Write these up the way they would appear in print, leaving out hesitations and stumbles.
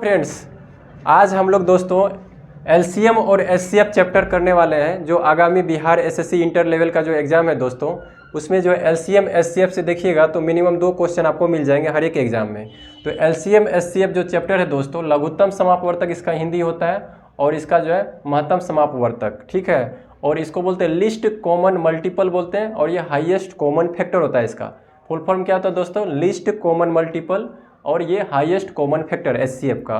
Friends, आज हम लोग दोस्तों एलसीएम और एचसीएफ चैप्टर करने वाले हैं। जो आगामी बिहार एसएससी इंटर लेवल का जो एग्ज़ाम है दोस्तों, उसमें जो एलसीएम एचसीएफ से देखिएगा तो मिनिमम 2 क्वेश्चन आपको मिल जाएंगे हर एक एग्जाम में। तो एलसीएम एचसीएफ जो चैप्टर है दोस्तों, लघुत्तम समापवर्तक इसका हिंदी होता है और इसका जो है महत्तम समापवर्तक, ठीक है। और इसको बोलते हैं लिस्ट कॉमन मल्टीपल बोलते हैं, और ये हाईएस्ट कॉमन फैक्टर होता है। इसका फुल फॉर्म क्या होता है दोस्तों? लिस्ट कॉमन मल्टीपल, और ये हाईएस्ट कॉमन फैक्टर एचसीएफ का।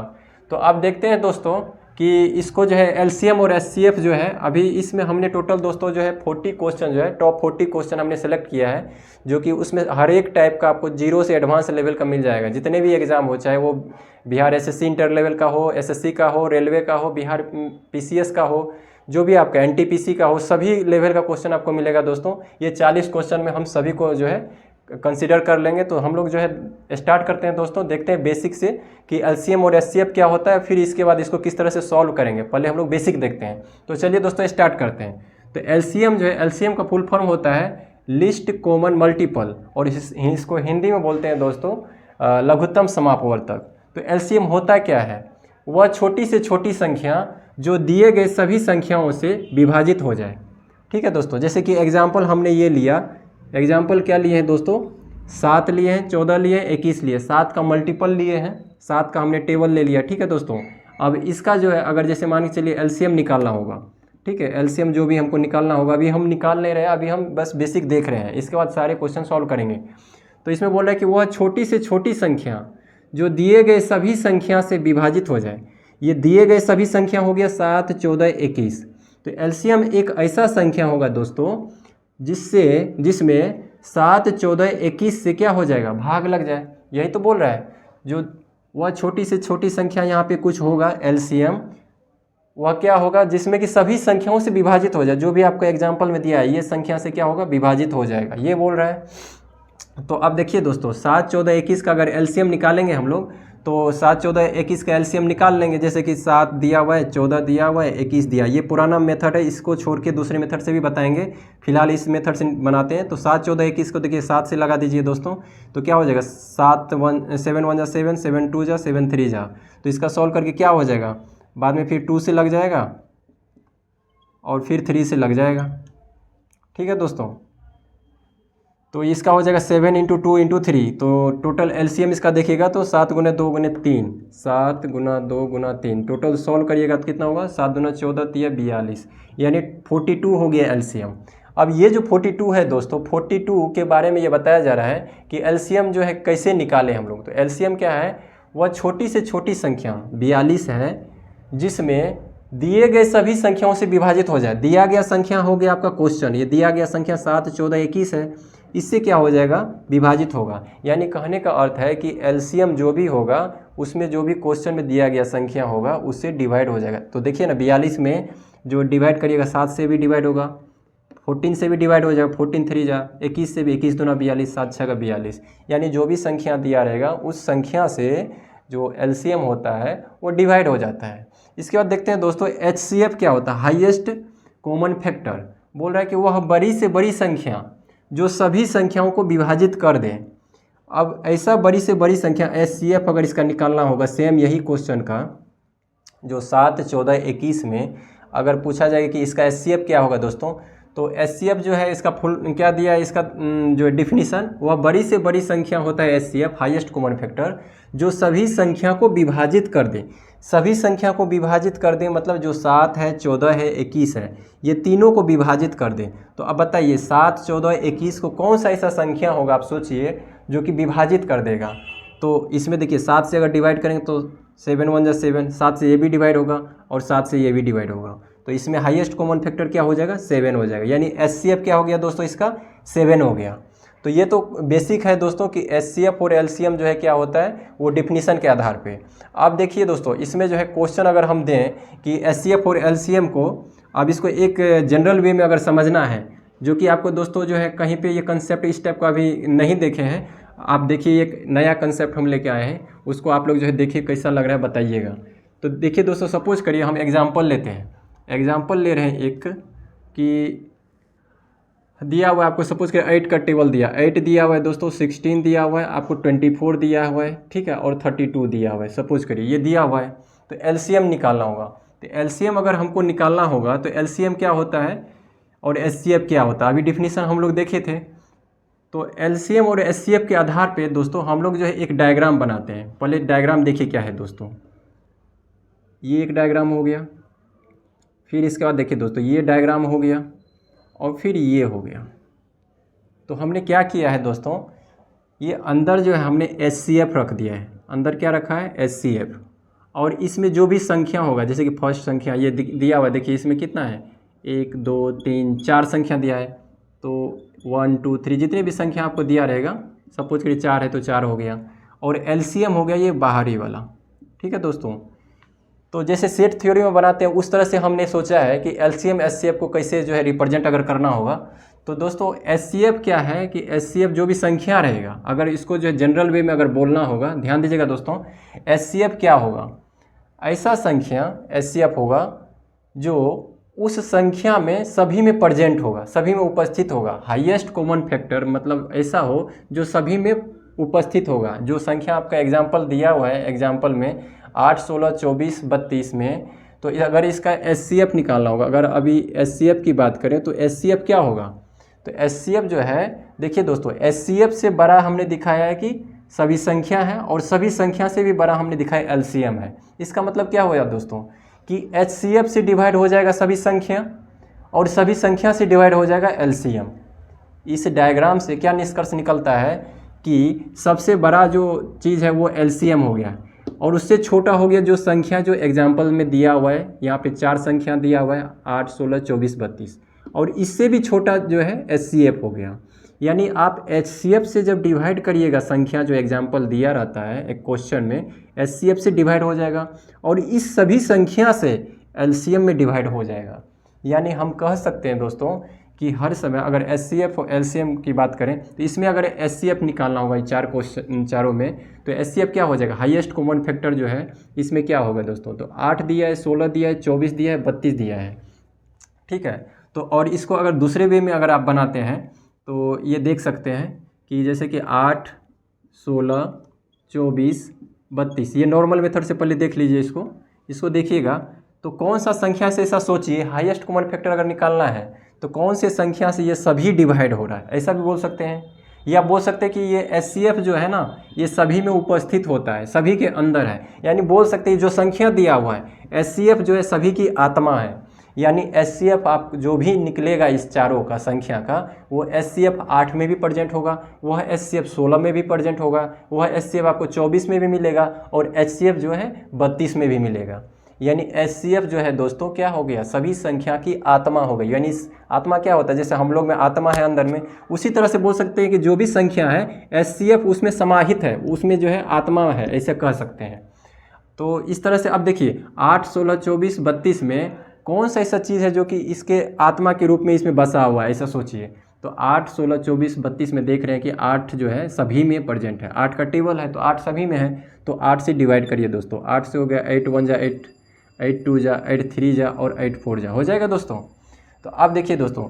तो आप देखते हैं दोस्तों कि इसको जो है एलसीएम और एचसीएफ जो है, अभी इसमें हमने टोटल दोस्तों जो है 40 क्वेश्चन जो है टॉप 40 क्वेश्चन हमने सेलेक्ट किया है, जो कि उसमें हर एक टाइप का आपको 0 से एडवांस लेवल का मिल जाएगा। जितने भी एग्जाम हो, चाहे वो बिहार एसएससी इंटर लेवल का हो, एसएससी का हो, रेलवे का हो, बिहार पीसीएस का हो, जो भी आपका एनटीपीसी का हो, सभी लेवल का क्वेश्चन आपको मिलेगा दोस्तों। ये 40 क्वेश्चन में हम सभी को जो है कंसीडर कर लेंगे। तो हम लोग जो है स्टार्ट करते हैं दोस्तों, देखते हैं बेसिक से कि एलसीएम और एचसीएफ क्या होता है, फिर इसके बाद इसको किस तरह से सॉल्व करेंगे। पहले हम लोग बेसिक देखते हैं। तो चलिए दोस्तों स्टार्ट करते हैं। तो एलसीएम जो है, एलसीएम का फुल फॉर्म होता है लिस्ट कॉमन मल्टीपल, और इसको हिंदी में बोलते हैं दोस्तों लघुत्तम समापवर्तक। तो एलसीएम होता क्या है? वह छोटी से छोटी संख्या जो दिए गए सभी संख्याओं से विभाजित हो जाए, ठीक है दोस्तों। जैसे कि एग्जाम्पल हमने ये लिया, एग्जाम्पल क्या लिए हैं दोस्तों? 7 लिए हैं, 14 लिए हैं, 21 लिए, 7 का मल्टीपल लिए हैं, 7 का हमने टेबल ले लिया, ठीक है दोस्तों। अब इसका जो है अगर जैसे मान के चलिए एलसीएम निकालना होगा, ठीक है। एलसीएम जो भी हमको निकालना होगा, अभी हम निकाल नहीं रहे हैं, अभी हम बस बेसिक देख रहे हैं, इसके बाद सारे क्वेश्चन सॉल्व करेंगे। तो इसमें बोल रहा है कि वह छोटी से छोटी संख्या जो दिए गए सभी संख्या से विभाजित हो जाए। ये दिए गए सभी संख्या हो गया 7, 14, 21। तो एलसीएम एक ऐसा संख्या होगा दोस्तों जिसमें 7, 14, 21 से क्या हो जाएगा? भाग लग जाए। यही तो बोल रहा है, जो वह छोटी से छोटी संख्या यहाँ पे कुछ होगा एलसीएम, वह क्या होगा? जिसमें कि सभी संख्याओं से विभाजित हो जाए। जो भी आपको एग्जाम्पल में दिया है, ये संख्या से क्या होगा? विभाजित हो जाएगा, ये बोल रहा है। तो अब देखिए दोस्तों, 7, 14, 21 का अगर एलसीएम निकालेंगे हम लोग, तो 7, 14, 21 का एलसीएम निकाल लेंगे। जैसे कि 7 दिया हुआ है, 14 दिया हुआ है, 21 दिया। ये पुराना मेथड है, इसको छोड़ के दूसरे मेथड से भी बताएंगे, फिलहाल इस मेथड से बनाते हैं। तो 7, 14, 21 को देखिए 7 से लगा दीजिए दोस्तों, तो क्या हो जाएगा? 7 1 7 1 जा 7, 7 2 जा 7 3 जा। तो इसका सॉल्व करके क्या हो जाएगा? बाद में फिर 2 से लग जाएगा और फिर 3 से लग जाएगा, ठीक है दोस्तों। तो इसका हो जाएगा 7 × 2 × 3। तो टोटल एलसीएम इसका देखिएगा तो 7 × 2 × 3, 7 × 2 × 3, टोटल सॉल्व करिएगा तो कितना होगा? 7 × 14 = 42, यानी 42 हो गया एलसीएम। अब ये जो 42 है दोस्तों, 42 के बारे में ये बताया जा रहा है कि एलसीएम जो है कैसे निकालें हम लोग। तो एलसीएम क्या है? वह छोटी से छोटी संख्या 42 है जिसमें दिए गए सभी संख्याओं से विभाजित हो जाए। दिया गया संख्या हो गया आपका क्वेश्चन, ये दिया गया संख्या 7, 14, 21 है, इससे क्या हो जाएगा? विभाजित होगा। यानी कहने का अर्थ है कि एलसीएम जो भी होगा उसमें जो भी क्वेश्चन में दिया गया संख्या होगा उससे डिवाइड हो जाएगा। तो देखिए ना, 42 में जो डिवाइड करिएगा 7 से भी डिवाइड होगा, 14 से भी डिवाइड हो जाएगा, 14 3 जा, 21 से भी, 21 दूना 42, 7 6 का 42। यानी जो भी संख्या दिया रहेगा उस संख्या से जो एलसीएम होता है वो डिवाइड हो जाता है। इसके बाद देखते हैं दोस्तों एचसीएफ क्या होता है? Highest common factor. बोल रहा है कि वह बड़ी से बड़ी संख्या जो सभी संख्याओं को विभाजित कर दें। अब ऐसा बड़ी से बड़ी संख्या एचसीएफ अगर इसका निकालना होगा, सेम यही क्वेश्चन का जो 7, 14, 21 में अगर पूछा जाए कि इसका एचसीएफ क्या होगा दोस्तों, तो एचसीएफ जो है इसका फुल क्या दिया है, इसका जो डिफिनीशन, वह बड़ी से बड़ी संख्या होता है एचसीएफ, हाईएस्ट कॉमन फैक्टर, जो सभी संख्या को विभाजित कर दे। सभी संख्या को विभाजित कर दें मतलब जो 7 है, 14 है, 21 है, ये तीनों को विभाजित कर दें। तो अब बताइए 7, 14, 21 को कौन सा ऐसा संख्या होगा, आप सोचिए, जो कि विभाजित कर देगा। तो इसमें देखिए 7 से अगर डिवाइड करेंगे तो 7 1 जा 7, 7 से ये भी डिवाइड होगा और 7 से ये भी डिवाइड होगा। तो इसमें हाईएस्ट कॉमन फैक्टर क्या हो जाएगा? 7 हो जाएगा। यानी एचसीएफ क्या हो गया दोस्तों? इसका 7 हो गया। तो ये तो बेसिक है दोस्तों कि एचसीएफ और एलसीएम जो है क्या होता है, वो डिफिनीशन के आधार पे। आप देखिए दोस्तों, इसमें जो है क्वेश्चन अगर हम दें कि एचसीएफ और एलसीएम को, अब इसको एक जनरल वे में अगर समझना है, जो कि आपको दोस्तों जो है कहीं पे ये कंसेप्ट इस टाइप का अभी नहीं देखे हैं, आप देखिए एक नया कंसेप्ट हम लेके आए हैं, उसको आप लोग जो है देखिए कैसा लग रहा है बताइएगा। तो देखिए दोस्तों, सपोज करिए हम एग्जाम्पल लेते हैं, एग्जाम्पल ले रहे हैं एक कि दिया हुआ है आपको, सपोज कर 8 का टेबल दिया, 8 दिया हुआ है दोस्तों, 16 दिया हुआ है आपको, 24 दिया हुआ है, ठीक है, और 32 दिया हुआ है, सपोज करिए ये दिया हुआ है। तो एलसीएम निकालना होगा। तो एलसीएम अगर हमको निकालना होगा तो एलसीएम क्या होता है और एचसीएफ क्या होता है, अभी डिफिनीशन हम लोग देखे थे। तो एलसीएम और एचसीएफ के आधार पे दोस्तों हम लोग जो है एक डायग्राम बनाते हैं। पहले डायग्राम देखिए क्या है दोस्तों, ये एक डायग्राम हो गया, फिर इसके बाद देखिए दोस्तों ये डायग्राम हो गया, और फिर ये हो गया। तो हमने क्या किया है दोस्तों, ये अंदर जो है हमने एचसीएफ रख दिया है, अंदर क्या रखा है एचसीएफ, और इसमें जो भी संख्या होगा, जैसे कि फर्स्ट संख्या ये दिया हुआ है, देखिए इसमें कितना है 1 2 3 4 संख्या दिया है। तो 1 2 3 जितने भी संख्या आपको दिया रहेगा, सपोज करिए 4 है तो 4 हो गया, और एलसीएम हो गया ये बाहरी वाला, ठीक है दोस्तों। तो जैसे सेट थ्योरी में बनाते हैं उस तरह से हमने सोचा है कि एलसीएम एचसीएफ को कैसे जो है रिप्रेजेंट अगर करना होगा। तो दोस्तों एचसीएफ क्या है कि एचसीएफ जो भी संख्या रहेगा, अगर इसको जो है जनरल वे में अगर बोलना होगा, ध्यान दीजिएगा दोस्तों, एचसीएफ क्या होगा, ऐसा संख्या एचसीएफ होगा जो उस संख्या में सभी में प्रेजेंट होगा, सभी में उपस्थित होगा। हाईएस्ट कॉमन फैक्टर मतलब ऐसा हो जो सभी में उपस्थित होगा। जो संख्या आपका एग्जाम्पल दिया हुआ है, एग्जाम्पल में 8 16 24 32 में, तो अगर इसका एचसीएफ निकालना होगा, अगर अभी एचसीएफ की बात करें तो एचसीएफ क्या होगा, तो एचसीएफ जो है देखिए दोस्तों, एचसीएफ से बड़ा हमने दिखाया है कि सभी संख्या है, और सभी संख्या से भी बड़ा हमने दिखाया एलसीएम है। इसका मतलब क्या होगा दोस्तों कि एचसीएफ से डिवाइड हो जाएगा सभी संख्या, और सभी संख्या से डिवाइड हो जाएगा एलसीएम। इस डायग्राम से क्या निष्कर्ष निकलता है कि सबसे बड़ा जो चीज़ है वो एलसीएम हो गया, और उससे छोटा हो गया जो संख्या जो एग्जाम्पल में दिया हुआ है, यहाँ पे 4 संख्या दिया हुआ है 8 16 24 32, और इससे भी छोटा जो है एचसीएफ हो गया। यानी आप एचसीएफ से जब डिवाइड करिएगा संख्या जो एग्जाम्पल दिया रहता है एक क्वेश्चन में, एचसीएफ से डिवाइड हो जाएगा, और इस सभी संख्या से एलसीएम में डिवाइड हो जाएगा। यानी हम कह सकते हैं दोस्तों कि हर समय अगर एचसीएफ और एलसीएम की बात करें तो इसमें अगर एचसीएफ निकालना होगा चार क्वेश्चन चारों में, तो एचसीएफ क्या हो जाएगा, हाईएस्ट कॉमन फैक्टर जो है इसमें क्या होगा दोस्तों, तो 8 दिया है, 16 दिया है, 24 दिया है, 32 दिया है, ठीक है। तो और इसको अगर दूसरे वे में अगर आप बनाते हैं तो ये देख सकते हैं कि जैसे कि 8 16 24 32, ये नॉर्मल मेथड से पहले देख लीजिए इसको देखिएगा। तो कौन सा संख्या से ऐसा सोचिए, हाईएस्ट कॉमन फैक्टर अगर निकालना है तो कौन से संख्या से ये सभी डिवाइड हो रहा है, ऐसा भी बोल सकते हैं। या बोल सकते हैं कि ये एचसीएफ जो है ना ये सभी में उपस्थित होता है, सभी के अंदर है। यानी बोल सकते हैं जो संख्या दिया हुआ है एचसीएफ जो है सभी की आत्मा है। यानी एचसीएफ आप जो भी निकलेगा इस चारों का संख्या का, वो एचसीएफ 8 में भी प्रेजेंट होगा, वह एचसीएफ 16 में भी प्रेजेंट होगा, वह एचसीएफ आपको 24 में भी मिलेगा, और एचसीएफ जो है 32 में भी मिलेगा। यानी एचसीएफ जो है दोस्तों क्या हो गया, सभी संख्या की आत्मा हो गई। यानी आत्मा क्या होता है, जैसे हम लोग में आत्मा है अंदर में, उसी तरह से बोल सकते हैं कि जो भी संख्या है एचसीएफ उसमें समाहित है, उसमें जो है आत्मा है, ऐसे कह सकते हैं। तो इस तरह से अब देखिए 8 16 24 32 में कौन सा ऐसा चीज़ है जो कि इसके आत्मा के रूप में इसमें बसा हुआ है, ऐसा सोचिए। तो 8 16 24 32 में देख रहे हैं कि 8 जो है सभी में प्रेजेंट है, 8 का टेबल है तो 8 सभी में है। तो 8 से डिवाइड करिए दोस्तों, 8 से हो गया 8 1 जा 8, 8 2 जा 8 3 जा और 8 4 जा, हो जाएगा दोस्तों। तो अब देखिए दोस्तों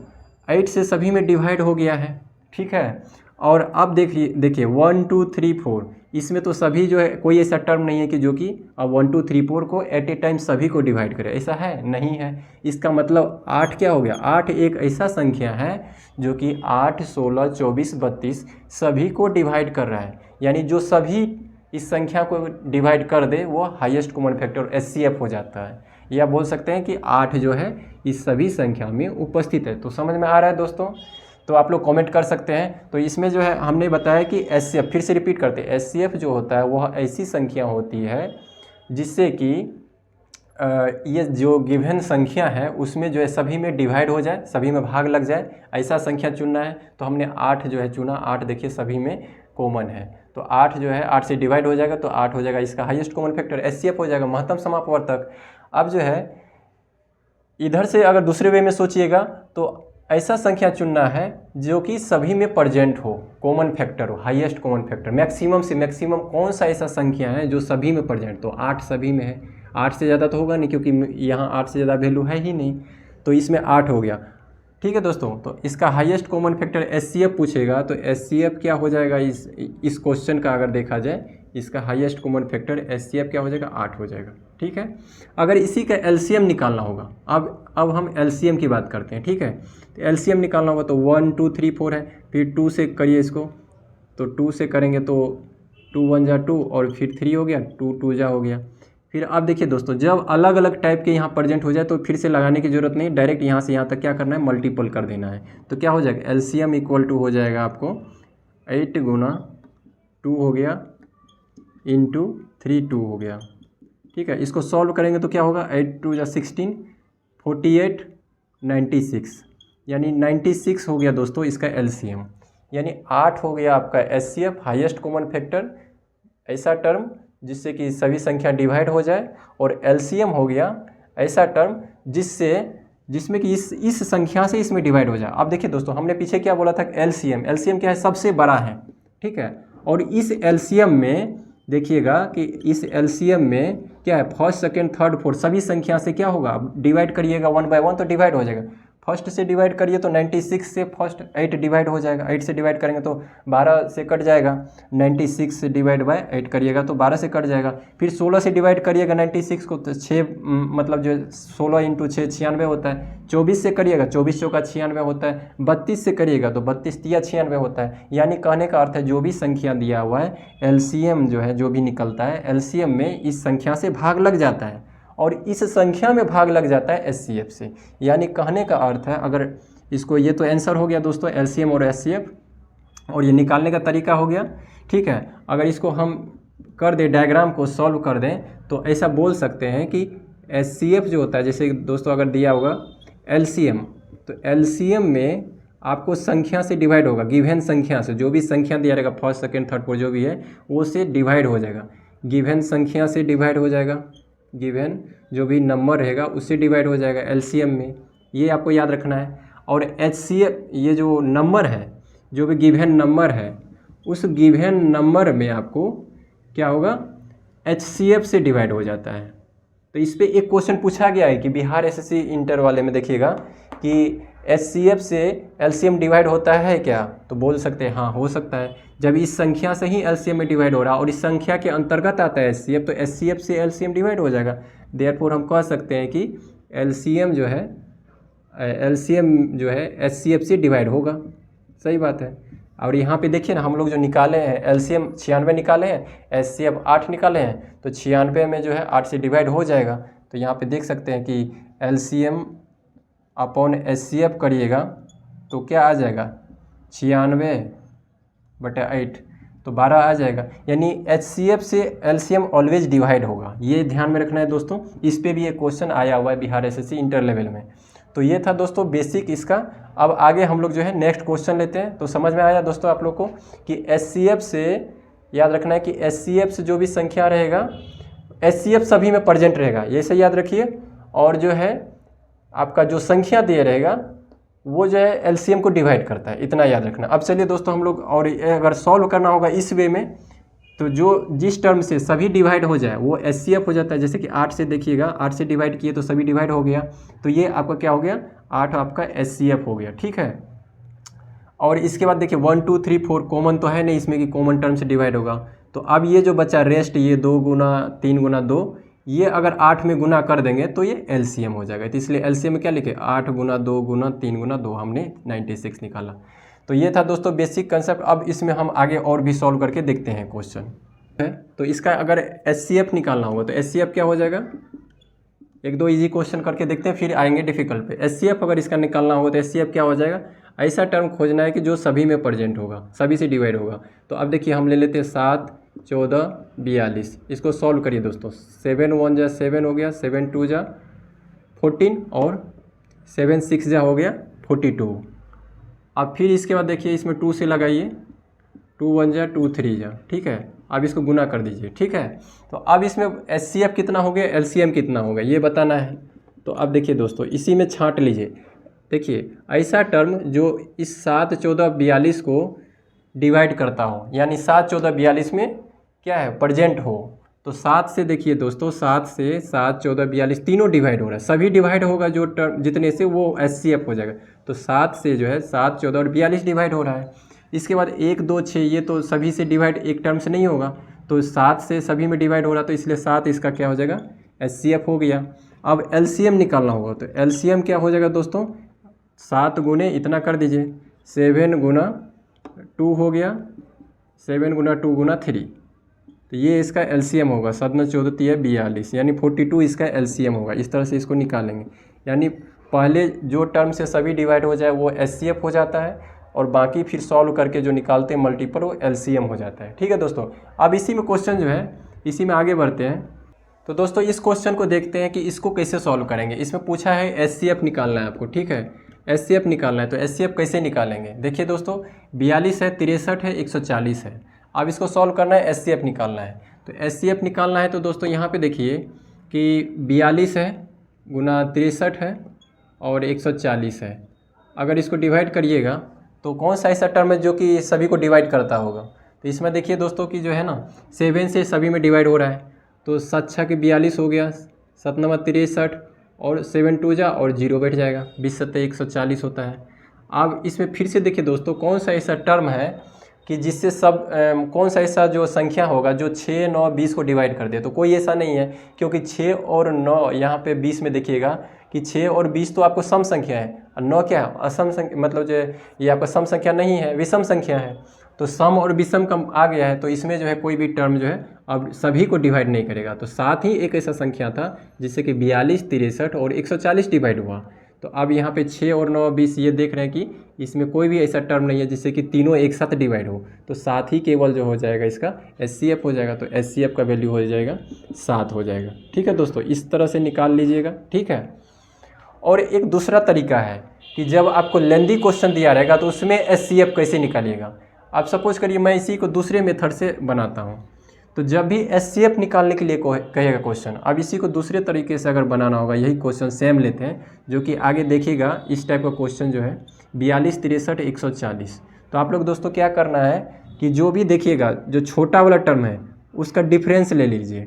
8 से सभी में डिवाइड हो गया है, ठीक है। और अब देखिए 1 2 3 4, इसमें तो सभी जो है कोई ऐसा टर्म नहीं है कि जो कि अब 1 2 3 4 को एट ए टाइम सभी को डिवाइड करे, ऐसा है नहीं है। इसका मतलब 8 क्या हो गया, 8 एक ऐसा संख्या है जो कि 8 16 24 32 सभी को डिवाइड कर रहा है। यानी जो सभी इस संख्या को डिवाइड कर दे वो हाईएस्ट कॉमन फैक्टर एचसीएफ हो जाता है। या बोल सकते हैं कि 8 जो है इस सभी संख्या में उपस्थित है। तो समझ में आ रहा है दोस्तों, तो आप लोग कमेंट कर सकते हैं। तो इसमें जो है हमने बताया कि एचसीएफ, फिर से रिपीट करते हैं, एचसीएफ जो होता है वह ऐसी संख्या होती है जिससे कि ये जो गिवन संख्या है उसमें जो है सभी में डिवाइड हो जाए, सभी में भाग लग जाए, ऐसा संख्या चुनना है। तो हमने 8 जो है चुना, 8 देखिए सभी में कॉमन है, तो 8 जो है 8 से डिवाइड हो जाएगा तो 8 हो जाएगा इसका हाईएस्ट कॉमन फैक्टर, एचसीएफ हो जाएगा, महत्तम समापवर्तक। अब जो है इधर से अगर दूसरे वे में सोचिएगा तो ऐसा संख्या चुनना है जो कि सभी में प्रेजेंट हो, कॉमन फैक्टर हो, हाईएस्ट कॉमन फैक्टर, मैक्सिमम से मैक्सिमम कौन सा ऐसा संख्या है जो सभी में प्रेजेंट। तो 8 सभी में है, 8 से ज़्यादा तो होगा नहीं क्योंकि यहाँ 8 से ज़्यादा वैल्यू है ही नहीं, तो इसमें 8 हो गया। ठीक है दोस्तों। तो इसका हाईएस्ट कॉमन फैक्टर HCF पूछेगा तो HCF क्या हो जाएगा, इस क्वेश्चन का अगर देखा जाए इसका हाईएस्ट कॉमन फैक्टर HCF क्या हो जाएगा, 8 हो जाएगा। ठीक है, अगर इसी का LCM निकालना होगा, अब हम LCM की बात करते हैं। ठीक है, तो LCM निकालना होगा तो 1 2 3 4 है, फिर 2 से करिए इसको, तो 2 से करेंगे तो 2 1 जा 2 और फिर 3 हो गया, 2 2 जा हो गया। फिर आप देखिए दोस्तों, जब अलग अलग टाइप के यहाँ प्रेजेंट हो जाए तो फिर से लगाने की जरूरत नहीं, डायरेक्ट यहाँ से यहाँ तक क्या करना है, मल्टीपल कर देना है। तो क्या हो जाएगा, LCM इक्वल टू हो जाएगा आपको 8 गुना 2 हो गया इंटू 3 2 हो गया। ठीक है, इसको सॉल्व करेंगे तो क्या होगा, 8 2 जा 16 48 96, यानी 96 हो गया दोस्तों इसका LCM, यानी 8 हो गया आपका HCF हाईएस्ट कॉमन फैक्टर, ऐसा टर्म जिससे कि सभी संख्या डिवाइड हो जाए, और LCM हो गया ऐसा टर्म जिसमें कि इस संख्या से इसमें डिवाइड हो जाए। अब देखिए दोस्तों, हमने पीछे क्या बोला था, LCM क्या है, सबसे बड़ा है। ठीक है, और इस LCM में देखिएगा कि इस LCM में क्या है, फर्स्ट सेकेंड थर्ड फोर्थ सभी संख्या से क्या होगा, डिवाइड करिएगा 1 बाय 1 तो डिवाइड हो जाएगा। फर्स्ट से डिवाइड करिए तो 96 से फर्स्ट 8 डिवाइड हो जाएगा, 8 से डिवाइड करेंगे तो 12 से कट जाएगा, 96 से डिवाइड बाय 8 करिएगा तो 12 से कट जाएगा। फिर 16 से डिवाइड करिएगा 96 को तो 6 मतलब जो 16 इंटू 6 96 होता है। 24 से करिएगा, 24 चौका 96 होता है। 32 से करिएगा तो 32 तिया 96 होता है। यानी कहने का अर्थ है जो भी संख्या दिया हुआ है LCM जो है, जो भी निकलता है LCM में इस संख्या से भाग लग जाता है और इस संख्या में भाग लग जाता है HCF से। यानी कहने का अर्थ है, अगर इसको, ये तो आंसर हो गया दोस्तों LCM और HCF, और ये निकालने का तरीका हो गया। ठीक है, अगर इसको हम कर दें, डायग्राम को सॉल्व कर दें तो ऐसा बोल सकते हैं कि HCF जो होता है, जैसे दोस्तों अगर दिया होगा LCM, तो LCM में आपको संख्या से डिवाइड होगा, गिवन संख्या से, जो भी संख्या दिया रहेगा फर्स्ट सेकेंड थर्ड फोर्थ जो भी है वो से डिवाइड हो जाएगा, गिवन संख्या से डिवाइड हो जाएगा, गिवन जो भी नंबर रहेगा उससे डिवाइड हो जाएगा LCM में, ये आपको याद रखना है। और HCF ये जो नंबर है, जो भी गिवन नंबर है, उस गिवन नंबर में आपको क्या होगा, HCF से डिवाइड हो जाता है। तो इस पर एक क्वेश्चन पूछा गया है कि बिहार SSC इंटर वाले में देखिएगा कि HCF से LCM डिवाइड होता है क्या, तो बोल सकते हैं हाँ हो सकता है। जब इस संख्या से ही LCM में डिवाइड हो रहा है और इस संख्या के अंतर्गत आता है HCF, तो HCF से LCM डिवाइड हो जाएगा। देयरफॉर हम कह सकते हैं कि LCM जो है HCF से डिवाइड होगा। सही बात है। और यहाँ पे देखिए ना, हम लोग जो निकाले हैं LCM 96 निकाले हैं, HCF 8 निकाले हैं, तो 96 में जो है 8 से डिवाइड हो जाएगा। तो यहाँ पे देख सकते हैं कि LCM अपॉन HCF करिएगा तो क्या आ जाएगा, 96/8 तो 12 आ जाएगा। यानी HCF से LCM ऑलवेज डिवाइड होगा, ये ध्यान में रखना है दोस्तों। इस पे भी एक क्वेश्चन आया हुआ है बिहार SSC इंटर लेवल में। तो ये था दोस्तों बेसिक इसका। अब आगे हम लोग जो है नेक्स्ट क्वेश्चन लेते हैं। तो समझ में आया दोस्तों आप लोग को कि HCF से याद रखना है कि HCF से जो भी संख्या रहेगा, HCF सभी में प्रेजेंट रहेगा, ये से याद रखिए। और जो है आपका जो संख्या दिए रहेगा वो जो है LCM को डिवाइड करता है, इतना याद रखना। अब चलिए दोस्तों हम लोग, और अगर सॉल्व करना होगा इस वे में, तो जिस टर्म से सभी डिवाइड हो जाए वो HCF हो जाता है। जैसे कि 8 से देखिएगा, 8 से डिवाइड किए तो सभी डिवाइड हो गया, तो ये आपका क्या हो गया, 8 आपका HCF हो गया। ठीक है, और इसके बाद देखिए 1 2 3 4 कॉमन तो है नहीं इसमें कि कॉमन टर्म से डिवाइड होगा। तो अब ये जो बचा रेस्ट, ये 2 गुना 3 गुना 2, ये अगर 8 में गुना कर देंगे तो ये LCM हो जाएगा। तो इसलिए LCM में क्या लिखे, 8 गुना 2 गुना 3 गुना 2, हमने 96 निकाला। तो ये था दोस्तों बेसिक कंसेप्ट। अब इसमें हम आगे और भी सॉल्व करके देखते हैं क्वेश्चन है। तो इसका अगर HCF निकालना होगा तो HCF क्या हो जाएगा, एक दो इजी क्वेश्चन करके देखते हैं फिर आएंगे डिफिकल्ट पे। HCF अगर इसका निकालना होगा तो HCF क्या हो जाएगा, ऐसा टर्म खोजना है कि जो सभी में प्रेजेंट होगा, सभी से डिवाइड होगा। तो अब देखिए हम ले लेते हैं 7 14 42, इसको सॉल्व करिए दोस्तों। 7 1 जा 7 हो गया, 7 2 जा 14 और 7 6 जा हो गया 42। अब फिर इसके बाद देखिए इसमें 2 से लगाइए, 2 1 जा 2 3 जा, ठीक है। अब इसको गुना कर दीजिए, ठीक है। तो अब इसमें HCF कितना हो गया, LCM कितना होगा, ये बताना है। तो अब देखिए दोस्तों इसी में छांट लीजिए। देखिए ऐसा टर्म जो इस 7 14 42 को डिवाइड करता हो, यानी 7 14 42 में क्या है प्रेजेंट हो, तो 7 से देखिए दोस्तों, 7 से 7, 14, 42 तीनों डिवाइड हो रहा है, सभी डिवाइड होगा जो टर्म जितने से वो HCF हो जाएगा। तो 7 से जो है 7, 14 और 42 डिवाइड हो रहा है। इसके बाद 1, 2, 6 ये तो सभी से डिवाइड एक टर्म से नहीं होगा, तो 7 से सभी में डिवाइड हो रहा है, तो इसलिए 7 इसका क्या हो जाएगा, HCF हो गया। अब LCM निकालना होगा, तो LCM क्या हो जाएगा दोस्तों, 7 गुने इतना कर दीजिए, 7 गुना 2 हो गया, 7 गुना 2 गुना 3, तो ये इसका LCM होगा, 7 9 14 42, यानी 42 इसका LCM होगा। इस तरह से इसको निकालेंगे, यानी पहले जो टर्म से सभी डिवाइड हो जाए वो HCF हो जाता है, और बाकी फिर सॉल्व करके जो निकालते हैं मल्टीपल वो LCM हो जाता है। ठीक है दोस्तों, अब इसी में क्वेश्चन जो है, इसी में आगे बढ़ते हैं। तो दोस्तों इस क्वेश्चन को देखते हैं कि इसको कैसे सॉल्व करेंगे। इसमें पूछा है HCF निकालना है आपको, ठीक है, HCF निकालना है। तो HCF कैसे निकालेंगे, देखिए दोस्तों, 42 है, 63 है, 140 है। अब इसको सॉल्व करना है, HCF निकालना है। तो HCF निकालना है तो दोस्तों यहाँ पे देखिए कि 42 है गुना 63 है और 140 है। अगर इसको डिवाइड करिएगा तो कौन सा ऐसा टर्म है जो कि सभी को डिवाइड करता होगा, तो इसमें देखिए दोस्तों कि जो है ना 7 से सभी में डिवाइड हो रहा है, तो 7 6 के 42 हो गया, 7 9 63 और 7 2 जा और 0 बैठ जाएगा, 20 7 140 होता है। अब इसमें फिर से देखिए दोस्तों कौन सा ऐसा टर्म है कि जिससे सब कौन सा ऐसा जो संख्या होगा जो 6 9 20 को डिवाइड कर दे, तो कोई ऐसा नहीं है, क्योंकि 6 और 9 यहाँ पे 20 में देखिएगा कि 6 और 20 तो आपको सम संख्या है, और 9 क्या असम संख्या, मतलब जो ये आपका सम संख्या नहीं है, विषम संख्या है। तो सम और विषम का आ गया है, तो इसमें जो है कोई भी टर्म जो है अब सभी को डिवाइड नहीं करेगा। तो साथ ही एक ऐसा संख्या था जिससे कि 42, 63 और 140 डिवाइड हुआ। तो अब यहाँ पे 6 और 9 20 ये देख रहे हैं कि इसमें कोई भी ऐसा टर्म नहीं है जिससे कि तीनों एक साथ डिवाइड हो, तो साथ ही केवल जो हो जाएगा इसका HCF हो जाएगा। तो HCF का वैल्यू हो जाएगा 7 हो जाएगा। ठीक है दोस्तों, इस तरह से निकाल लीजिएगा। ठीक है, और एक दूसरा तरीका है कि जब आपको लेंदी क्वेश्चन दिया रहेगा तो उसमें HCF कैसे निकालिएगा। आप सपोज करिए मैं इसी को दूसरे मेथड से बनाता हूँ, तो जब भी HCF निकालने के लिए कहेगा क्वेश्चन, अब इसी को दूसरे तरीके से अगर बनाना होगा, यही क्वेश्चन सेम लेते हैं जो कि आगे देखिएगा। इस टाइप का क्वेश्चन जो है 42, 63, 140, तो आप लोग दोस्तों क्या करना है कि जो भी देखिएगा जो छोटा वाला टर्म है उसका डिफरेंस ले लीजिए,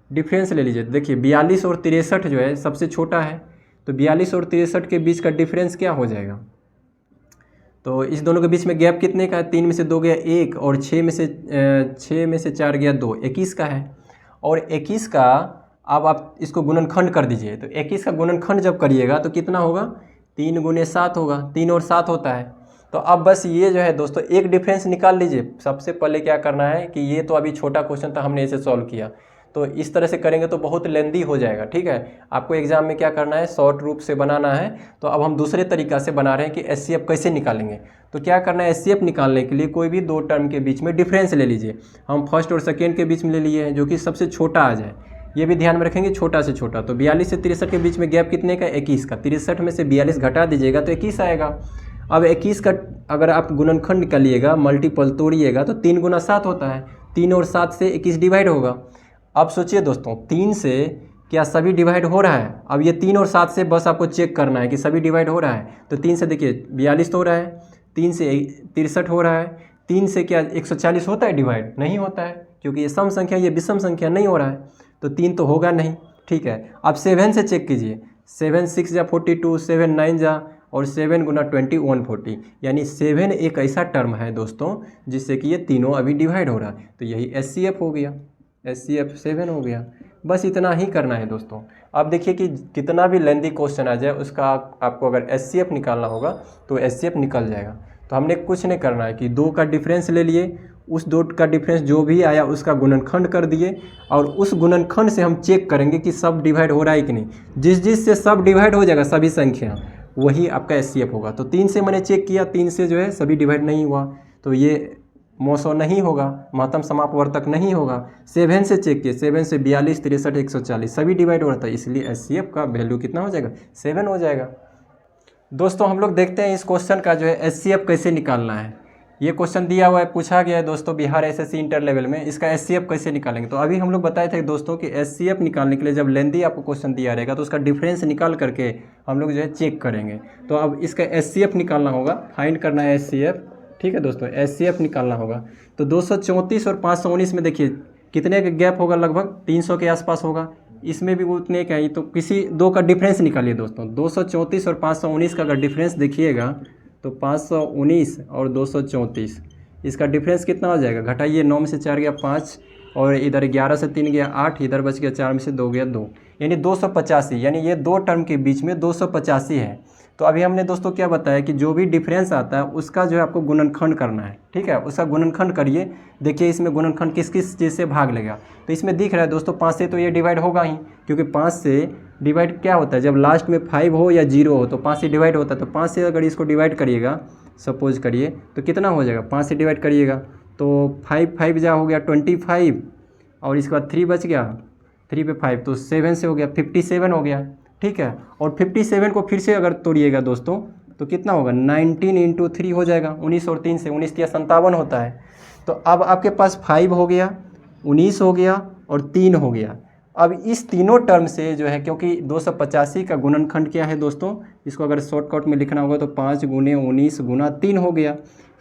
डिफरेंस ले लीजिए। देखिए 42 और 63 जो है सबसे छोटा है, तो 42 और 63 के बीच का डिफरेंस क्या हो जाएगा, तो इस दोनों के बीच में गैप कितने का है, 3 में से 2 गया 1 और 6 में से 4 गया 2, 21 का है। और 21 का अब आप इसको गुणनखंड कर दीजिए, तो 21 का गुणनखंड जब करिएगा तो कितना होगा, 3 गुने 7 होगा, 3 और 7 होता है। तो अब बस ये जो है दोस्तों एक डिफरेंस निकाल लीजिए। सबसे पहले क्या करना है कि ये तो अभी छोटा क्वेश्चन था, हमने इसे सॉल्व किया, तो इस तरह से करेंगे तो बहुत लेंदी हो जाएगा। ठीक है, आपको एग्जाम में क्या करना है, शॉर्ट रूप से बनाना है। तो अब हम दूसरे तरीका से बना रहे हैं कि HCF कैसे निकालेंगे। तो क्या करना है, HCF निकालने के लिए कोई भी दो टर्म के बीच में डिफरेंस ले लीजिए। हम फर्स्ट और सेकेंड के बीच में ले लिए हैं जो कि सबसे छोटा आ जाए, ये भी ध्यान में रखेंगे, छोटा से छोटा। तो 42 से 63 के बीच में गैप कितने का, 21 का, 63 में से 42 घटा दीजिएगा तो 21 आएगा। अब 21 का अगर आप गुणनखंड निकालिएगा, मल्टीपल तोड़िएगा तो 3 गुना 7 होता है, 3 और 7 से 21 डिवाइड होगा। अब सोचिए दोस्तों 3 से क्या सभी डिवाइड हो रहा है, अब ये 3 और 7 से बस आपको चेक करना है कि सभी डिवाइड हो रहा है। तो 3 से देखिए 42 तो हो रहा है, 3 से 63 हो रहा है, 3 से क्या 140 होता है डिवाइड, नहीं होता है, क्योंकि ये सम संख्या ये विषम संख्या नहीं हो रहा है, तो 3 तो होगा नहीं। ठीक है, अब 7 से चेक कीजिए, 7 6 जा 42, 7 9 जा और 7 गुना 20 140, यानी 7 एक ऐसा टर्म है दोस्तों जिससे कि ये तीनों अभी डिवाइड हो रहा है, तो यही HCF हो गया, HCF 7 हो गया। बस इतना ही करना है दोस्तों। अब देखिए कि कितना भी लेंदी क्वेश्चन आ जाए उसका आपको अगर HCF निकालना होगा तो HCF निकल जाएगा। तो हमने कुछ नहीं करना है कि 2 का डिफरेंस ले लिए, उस 2 का डिफरेंस जो भी आया उसका गुणनखंड कर दिए, और उस गुणनखंड से हम चेक करेंगे कि सब डिवाइड हो रहा है कि नहीं। जिस से सब डिवाइड हो जाएगा सभी संख्या, वही आपका HCF होगा। तो 3 से मैंने चेक किया, 3 से जो है सभी डिवाइड नहीं हुआ, तो ये मौसो नहीं होगा, महत्तम समापवर्तक नहीं होगा। 7 से चेक किए, 7 से 42, 63, 140 सभी डिवाइड हो रहा था, इसलिए HCF का वैल्यू कितना हो जाएगा, 7 हो जाएगा। दोस्तों हम लोग देखते हैं इस क्वेश्चन का जो है HCF कैसे निकालना है। ये क्वेश्चन दिया हुआ है, पूछा गया है दोस्तों बिहार SSC इंटर लेवल में, इसका HCF कैसे निकालेंगे। तो अभी हम लोग बताए थे दोस्तों कि HCF निकालने के लिए जब लेंदी आपको क्वेश्चन दिया रहेगा तो उसका डिफरेंस निकाल करके हम लोग जो है चेक करेंगे। तो अब इसका HCF निकालना होगा, फाइंड करना है HCF। ठीक है दोस्तों, HCF निकालना होगा। तो 234 और 519 में देखिए कितने का गैप होगा, लगभग 300 के आसपास होगा। इसमें भी उतने का ही, तो किसी दो का डिफरेंस निकालिए दोस्तों। 234 और 519 का अगर डिफरेंस देखिएगा तो 519 और 234, इसका डिफरेंस कितना हो जाएगा, घटाइए। 9 में से 4 गया 5, और इधर 11 से 3 गया 8, इधर बच गया 4 में से 2 गया 2, यानी 285, यानी ये दो टर्म के बीच में 285 है। तो अभी हमने दोस्तों क्या बताया कि जो भी डिफरेंस आता है उसका जो है आपको गुणनखंड करना है, ठीक है। उसका गुणनखंड करिए, देखिए इसमें गुणनखंड किस किस चीज़ से भाग लेगा। तो इसमें दिख रहा है दोस्तों 5 से तो ये डिवाइड होगा ही, क्योंकि 5 से डिवाइड क्या होता है, जब लास्ट में 5 हो या 0 हो तो 5 से डिवाइड होता है। तो 5 से अगर इसको डिवाइड करिएगा, सपोज करिए, तो कितना हो जाएगा, 5 से डिवाइड करिएगा तो 5 जा हो गया 25, और इसके बाद 3 बच गया, 3 पे 5 तो 7 से हो गया 57 हो गया, ठीक है। और 57 को फिर से अगर तोड़िएगा दोस्तों तो कितना होगा, 19 इंटू 3 हो जाएगा, 19 और 3 से 19 या 57 होता है। तो अब आपके पास 5 हो गया, 19 हो गया और 3 हो गया। अब इस तीनों टर्म से जो है, क्योंकि 285 का गुणनखंड क्या है दोस्तों, इसको अगर शॉर्टकट में लिखना होगा तो 5 गुने 19 गुना 3 हो गया।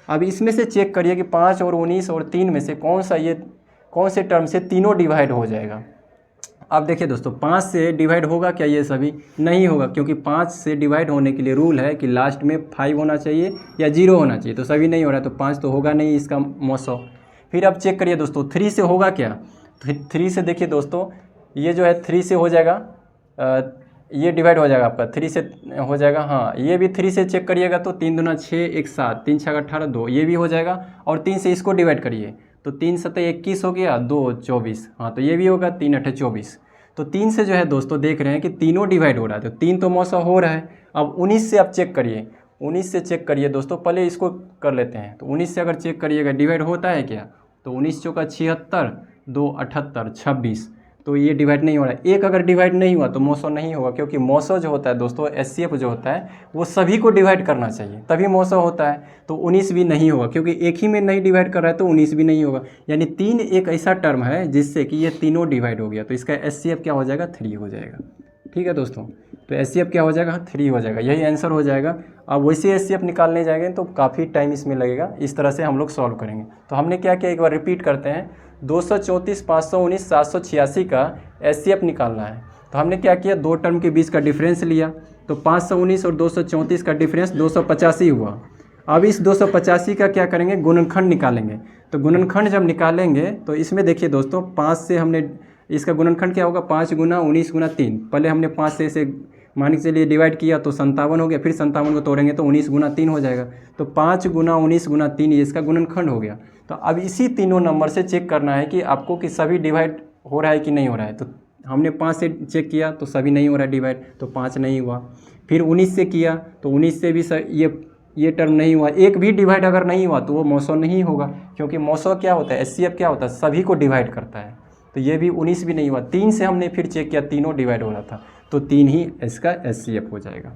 अब इसमें से चेक करिए कि 5 और 19 और 3 में से कौन से टर्म से तीनों डिवाइड हो जाएगा। अब देखिए दोस्तों 5 से डिवाइड होगा क्या, ये सभी नहीं होगा, क्योंकि 5 से डिवाइड होने के लिए रूल है कि लास्ट में 5 होना चाहिए या 0 होना चाहिए, तो सभी नहीं हो रहा है, तो 5 तो होगा नहीं इसका मौसम। फिर अब चेक करिए दोस्तों 3 से होगा क्या, तो 3 से देखिए दोस्तों, ये जो है 3 से हो जाएगा, ये डिवाइड हो जाएगा आपका, 3 से हो जाएगा, हाँ ये भी 3 से चेक करिएगा तो 3 दूना 6 1 7, 3 6 18 2, ये भी हो जाएगा। और 3 से इसको डिवाइड करिए तो 3 7 21 हो गया, 2 24, हाँ तो ये भी होगा, 3 8 24। तो 3 से जो है दोस्तों देख रहे हैं कि तीनों डिवाइड हो रहा है, तो 3 तो मौसा हो रहा है। अब 19 से आप चेक करिए, 19 से चेक करिए दोस्तों, पहले इसको कर लेते हैं। तो 19 से अगर चेक करिएगा डिवाइड होता है क्या, तो 19 चौका 76, 2 78 26, तो ये डिवाइड नहीं हो रहा है। एक अगर डिवाइड नहीं हुआ तो मौसो नहीं होगा, क्योंकि मौसो जो होता है दोस्तों, एचसीएफ जो होता है वो सभी को डिवाइड करना चाहिए तभी मौसो होता है। तो 19 भी नहीं होगा, क्योंकि एक ही में नहीं डिवाइड कर रहा है तो 19 भी नहीं होगा। यानी 3 एक ऐसा टर्म है जिससे कि ये तीनों डिवाइड हो गया, तो इसका एचसीएफ क्या हो जाएगा, 3 हो जाएगा। ठीक है दोस्तों, तो एचसीएफ क्या हो जाएगा, 3 हो जाएगा, यही आंसर हो जाएगा। अब वैसे एचसीएफ निकालने जाएंगे तो काफ़ी टाइम इसमें लगेगा, इस तरह से हम लोग सॉल्व करेंगे। तो हमने क्या किया, एक बार रिपीट करते हैं, 234 519 786 का एचसीएफ निकालना है। तो हमने क्या किया, दो टर्म के बीच का डिफरेंस लिया, तो 519 और 234 का डिफरेंस 285 हुआ। अब इस 285 का क्या करेंगे, गुणनखंड निकालेंगे। तो गुणनखंड जब निकालेंगे तो इसमें देखिए दोस्तों, 5 से हमने इसका गुणनखंड क्या होगा, 5 गुना 19 गुना 3, पहले हमने 5 से इसे मान के चलिए डिवाइड किया तो 57 हो गया, फिर 57 को तोड़ेंगे तो 19 गुना 3 हो जाएगा। तो 5 गुना 19 गुना 3 ये इसका गुणनखंड हो गया। तो अब इसी तीनों नंबर से चेक करना है कि आपको कि सभी डिवाइड हो रहा है कि नहीं हो रहा है। तो हमने 5 से चेक किया तो सभी नहीं हो रहा है डिवाइड, तो 5 नहीं हुआ। फिर 19 से किया तो 19 से भी ये टर्म नहीं हुआ, एक भी डिवाइड अगर नहीं हुआ तो वो मौसो नहीं होगा, क्योंकि मौसो क्या होता है, एचसीएफ क्या होता है, सभी को डिवाइड करता है। तो ये भी 19 भी नहीं हुआ। 3 से हमने फिर चेक किया, तीनों डिवाइड हो रहा था, तो 3 ही इसका एचसीएफ हो जाएगा।